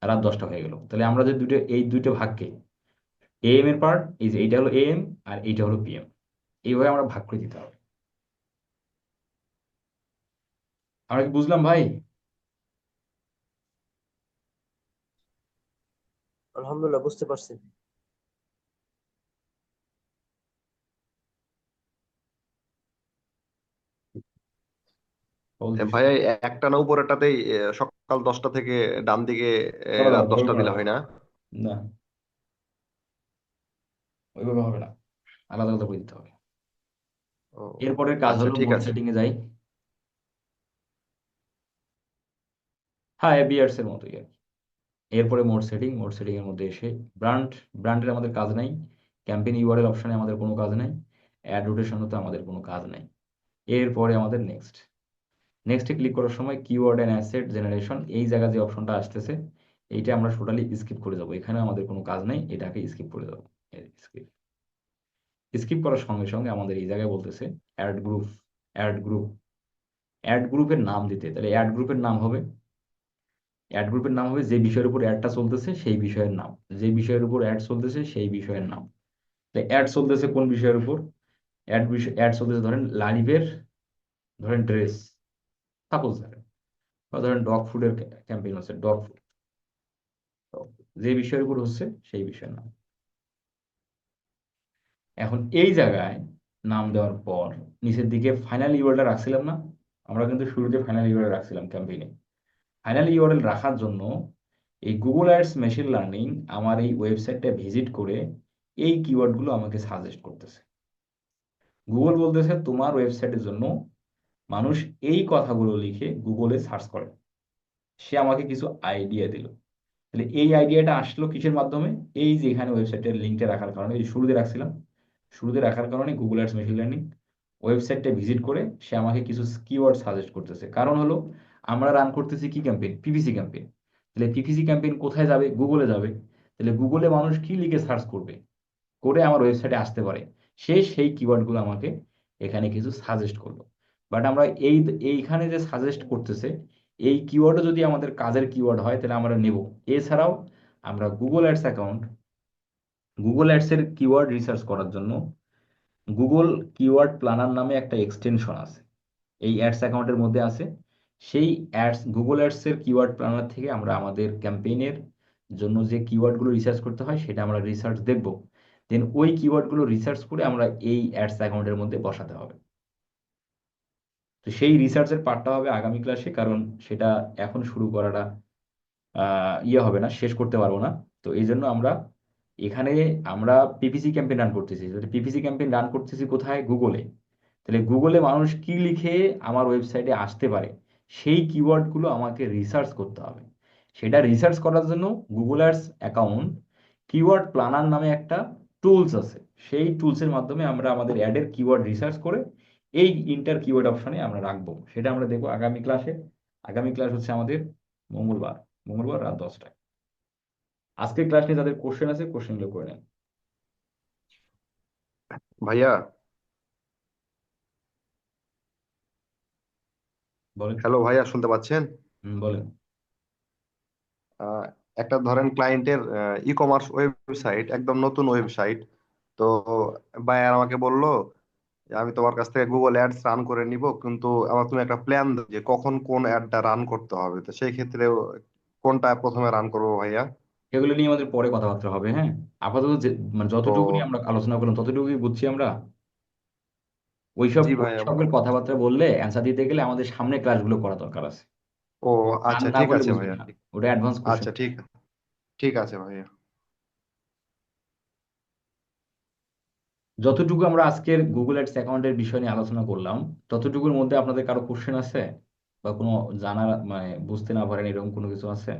রাত 10টা হয়ে গেল। তাহলে আমরা যে এই দুটো ভাগকে, এএম এর পার্ট এই যে এইটা হলো এএম আর এইটা হলো পিএম, এইভাবে আমরা ভাগ করে দিতে হবে। আমরা কি বুঝলাম ভাই? আলহামদুলিল্লাহ বুঝতে পারছি। ভাইয়া একটানা উপরেরটাতেই সকাল 10টা থেকে ডান দিকে করা যাবে রাত না, ওইভাবে 10টা করা দিলে যাবে হয় না। না? না, ওইভাবে হবে না, আলাদা আলাদা করে দিতে হবে। ও এরপরের কাজ আচ্ছা হলো ঠিক মোড আছে। সেটিং এ যাই। হ্যাঁ, এবিআরস এর মতোই আর কি। এরপরে মোড সেটিং এর মধ্যে এসে ব্র্যান্ড ব্র্যান্ডের আমাদের কাজ নাই। ক্যাম্পেইন ইউআরএল অপশনে আমাদের কোনো কাজ নাই। অ্যাড রোটেশনও তো আমাদের কোনো কাজ নাই। এরপরে আমাদের নেক্সটে ক্লিক করার সময় কিওয়ার্ড অ্যান্ড অ্যাসেট জেনারেশন, এই জায়গা যে অপশনটা আসতেছে এইটা আমরা টোটালি স্কিপ করে যাবো, এখানে আমাদের কোনো কাজ নেই, এটাকে স্কিপ করে যাবো। স্কিপ স্কিপ করার সঙ্গে সঙ্গে আমাদের এই জায়গায় বলতেছে ad group. Ad group ad গ্রুপের নাম দিতে, তাহলে অ্যাড গ্রুপের নাম হবে যে বিষয়ের উপর অ্যাডটা চলতেছে সেই বিষয়ের নাম, যে বিষয়ের উপর অ্যাড চলতেছে সেই বিষয়ের নাম। তাই অ্যাড চলতেছে কোন বিষয়ের উপর? অ্যাড চলতেছে ধরেন লাইভের, ধরেন ড্রেস, সাপোজ ধরেন, বা ধরেন ডগ ফুডের ক্যাম্পেইন হচ্ছে, ডগ ফুড, যে বিষয়ের উপর হচ্ছে সেই বিষয়ের নাম। এখন এই জায়গায় নাম দেওয়ার পর নিচের দিকে ফাইনাল ইউআরএল রাখছিলাম না? আমরা কিন্তু শুরুতে ফাইনাল ইউআরএল রাখছিলাম ক্যাম্পেইনে। ফাইনাল ইউআরএল রাখার জন্য এই গুগল অ্যাডস মেশিন লার্নিং আমার এই ওয়েবসাইটটা ভিজিট করে এই কিওয়ার্ডগুলো আমাকে সাজেস্ট করতেছে। গুগল বলতেছে তোমার ওয়েবসাইটের জন্য মানুষ এই কথাগুলো লিখে গুগলে সার্চ করে। সে আমাকে কিছু আইডিয়া দিল। তাহলে এই আইডিয়াটা আসলো কিসের মাধ্যমে? এই যে এখানে ওয়েবসাইটের লিঙ্কটা রাখার কারণে, এই শুরুতে রাখছিলাম, শুরুতে রাখার কারণে গুগল অ্যাডস মেশিন লার্নিং ওয়েবসাইটটা ভিজিট করে সে আমাকে কিছু কিওয়ার্ড সাজেস্ট করতেছে। কারণ হলো আমরা রান করতেছি কি ক্যাম্পেইন? PPC campaign. তাহলে পিপিসি ক্যাম্পেইন কোথায় যাবে? গুগলে যাবে। তাহলে গুগলে মানুষ কি লিখে সার্চ করবে, করে আমার ওয়েবসাইটে আসতে পারে, সে সেই কিওয়ার্ডগুলো আমাকে এখানে কিছু সাজেস্ট করলো। বাট আমরা এইখানে যে সাজেস্ট করতেছে এই কিওয়ার্ডও যদি আমাদের কাজের কিওয়ার্ড হয় তাহলে আমরা নেব। এছাড়াও আমরা গুগল অ্যাডস এর কিওয়ার্ড রিসার্চ করার জন্য গুগল কিওয়ার্ড প্ল্যানার নামে একটা এক্সটেনশন আছে, এই অ্যাডস অ্যাকাউন্টের মধ্যে আছে। সেই গুগল অ্যাডস এর কিওয়ার্ড প্ল্যানার থেকে আমরা আমাদের ক্যাম্পেইনের জন্য যে কিওয়ার্ডগুলো রিসার্চ করতে হয় সেটা আমরা রিসার্চ দেখব। দেন ওই কিওয়ার্ডগুলো রিসার্চ করে আমরা এই অ্যাডস অ্যাকাউন্টের মধ্যে বসাতে হবে। তো সেই রিসার্চের পার্টটা হবে আগামী ক্লাসে, কারণ সেটা এখন শুরু করাটা ইয়ে হবে না, শেষ করতে পারবো না। তো এই জন্য আমরা এখানে আমরা পিপিসি ক্যাম্পেইন রান করতেছি। পিপিসি ক্যাম্পেইন রান করতেছি কোথায়? গুগলে। তাহলে গুগলে মানুষ কি লিখে আমার ওয়েবসাইটে আসতে পারে সেই কিওয়ার্ডগুলো আমাকে রিসার্চ করতে হবে। সেটা রিসার্চ করার জন্য Google Ads account keyword planner নামে একটা টুলস আছে, সেই টুলসের মাধ্যমে আমরা আমাদের অ্যাডের কিওয়ার্ড রিসার্চ করে এই ইন্টার কিওয়ার্ড অপশনে আমরা রাখবো। সেটা আমরা দেখবো আগামী ক্লাসে। আগামী ক্লাস হচ্ছে আমাদের মঙ্গলবার, মঙ্গলবার রাত 10টায়। আজকের ক্লাস নিয়ে যাদের কোশ্চেন আছে কোশ্চেনগুলো করে নেন। ভাইয়া, বলেন। হ্যালো ভাইয়া, শুনতে পাচ্ছেন? বলেন। আহ, একটা ধরেন ক্লায়েন্টের ই কমার্স ওয়েবসাইট, একদম নতুন ওয়েবসাইট। তো বায়ার আমাকে বলল যে আমি তোমার কাছ থেকে গুগল অ্যাডস রান করে নিব, কিন্তু আমার তুমি একটা প্ল্যান দাও যে কখন কোন অ্যাডটা রান করতে হবে। তো সেই ক্ষেত্রে কোনটা প্রথমে রান করবো ভাইয়া? এগুলো নিয়ে আমাদের পরে কথাবার্তা হবে, হ্যাঁ। আপাতত মানে তো যতটুকুনি আমরা আলোচনা করলাম ততটুকুই বুঝছি আমরা। ওইসব জি ভাইয়া, ওইসবের কথাবার্তা বললে অ্যান্সার দিতে গেলে আমাদের সামনে ক্লাসগুলো করা দরকার আছে। ও আর আচ্ছা না ঠিক করলে আছে বুঝবেন ভাইয়া, না, ওটা অ্যাডভান্স কোশ্চেন। আচ্ছা ঠিক, ঠিক আছে ভাইয়া। যতটুকু আমরা আজকের গুগল অ্যাডস অ্যাকাউন্টের বিষয় নিয়ে আলোচনা করলাম ততটুকুর মধ্যে আপনাদের কারো কোশ্চেন আছে বা কোনো জানার মানে বুঝতে না পারেন এরকম কোনো কিছু আছে?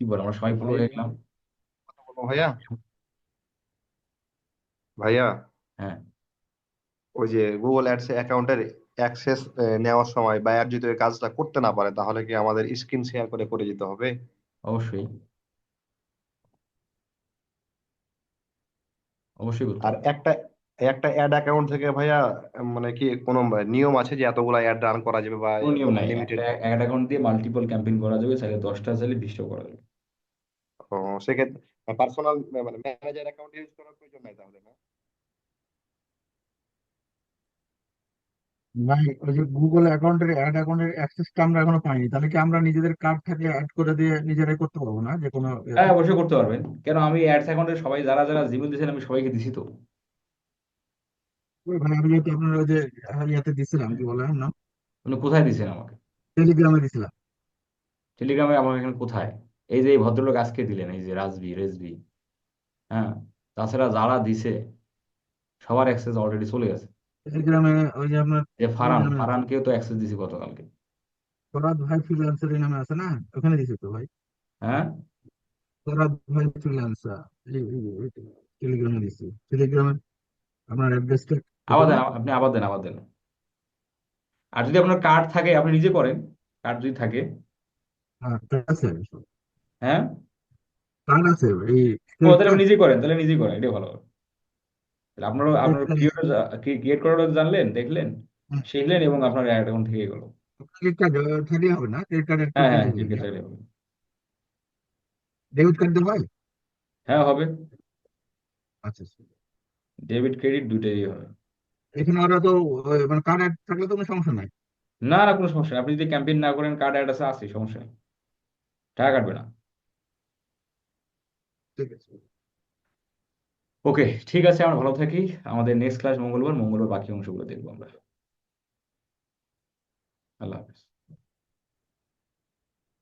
কি বল, আমরা সবাই পুরো ভাইয়া, হয়ে একটা গেলাম? কথা বলবো ভাইয়া। ভাইয়া, হ্যাঁ, ওই যে গুগল অ্যাডস অ্যাকাউন্টের অ্যাক্সেস নেওয়ার সময় বায়ার যদি ওই কাজটা করতে না পারে, তাহলে কি আমাদের স্ক্রিন শেয়ার করে করে দিতে হবে? অবশ্যই, অবশ্যই করতে আর হবে। একটা একটা অ্যাড অ্যাকাউন্ট থেকে ভাইয়া মানে কি কোনো নিয়ম আছে যে এতগুলা অ্যাড রান করা যাবে, বা কোনো নিয়ম নাই, লিমিটেড? একটা অ্যাড অ্যাকাউন্ট দিয়ে মাল্টিপল ক্যাম্পেইন করা যাবে, চাইলে 10টা চাইলে 20টা করা যাবে। সেক্ষেত্রে পার্সোনাল মানে ম্যানেজার অ্যাকাউন্ট ইউজ করার প্রয়োজন নাই তাহলে, না? ভাই ওই যে গুগল অ্যাকাউন্টের অ্যাড অ্যাকাউন্টের অ্যাক্সেসটা আমরা এখনো পাইনি, তাহলে কি আমরা নিজেদের কার্ড থেকে অ্যাড করে দিয়ে নিজেরাই করতে পারবো না যে কোনো হ্যাঁ, ইয়েতে? অবশ্যই করতে পারবেন। কেন, আমি অ্যাডস অ্যাকাউন্টে সবাই যারা যারা জিমেল দিয়েছেন আমি সবাইকে দিছি তো। ওই ভাই আমি যেহেতু আপনার ওই যে ইয়েতে দিছিলাম, কি বলে নাম, আপনি কোথায় দিয়েছেন আমাকে? টেলিগ্রামে দিছিলাম। টেলিগ্রামে আমার এখানে কোথায়? এই যে এই ভদ্রলোক আজকে দিলেন, এই যে রেজবি। হ্যাঁ, তাছাড়া যারা দিছে সবার অ্যাক্সেস অলরেডি চলে গেছে। টেলিগ্রামে ওই যে আপনার যে ওই নামে আছে, ফারহানকেও তো অ্যাক্সেস দিছি গতকালকে। ফরহাদ ভাই ফ্রিল্যান্সার এই নামে আছে না, ওখানে দিছে তো ভাই। হ্যাঁ, ফরহাদ ভাই ফ্রিল্যান্সার টেলিগ্রামে দিছি। টেলিগ্রামে আপনার অ্যাড্রেসটা আবার দেবো। দেন, আপনি আবার দেন। আর যদি আপনার কার্ড থাকে আপনি নিজে করেন, কার্ড যদি থাকে। হ্যাঁ, কার্ড আছে, হ্যাঁ, কার্ড আছে এই ও ক্রেডিট তাহলে আপনি কার্ড। নিজেই করেন, এটাই ভালো হবে। তাহলে আপনার ক্রিয়েট করাটা জানলেন, দেখলেন, শিখলেন, এবং আপনার অ্যাকাউন্ট থেকে গেল। ক্রেডিট কার্ড থাকলে হবে না, ক্রেডিট কার্ড একটু হ্যাঁ হ্যাঁ, প্রবলেম ক্রিকেট না। থাকলে হবে। ডেবিট কার্ড দিয়ে হয়? হ্যাঁ, হবে। আচ্ছা আচ্ছা। ডেবিট ক্রেডিট দুইটাই হবে। এখানে ওরা তো মানে কার্ড থাকলে তো কোনো সমস্যা নাই। না না, কোনো সমস্যা নেই। আপনি যদি ক্যাম্পেইন না করেন, কার্ড অ্যাড আছে সমস্যা নেই, টাকা কাটবে না। ঠিক আছে। ওকে, ঠিক আছে, আমরা ভালো থাকি। আমাদের নেক্সট ক্লাস মঙ্গলবার বাকি অংশগুলো দেখবো আমরা। আল্লাহ হাফেজ।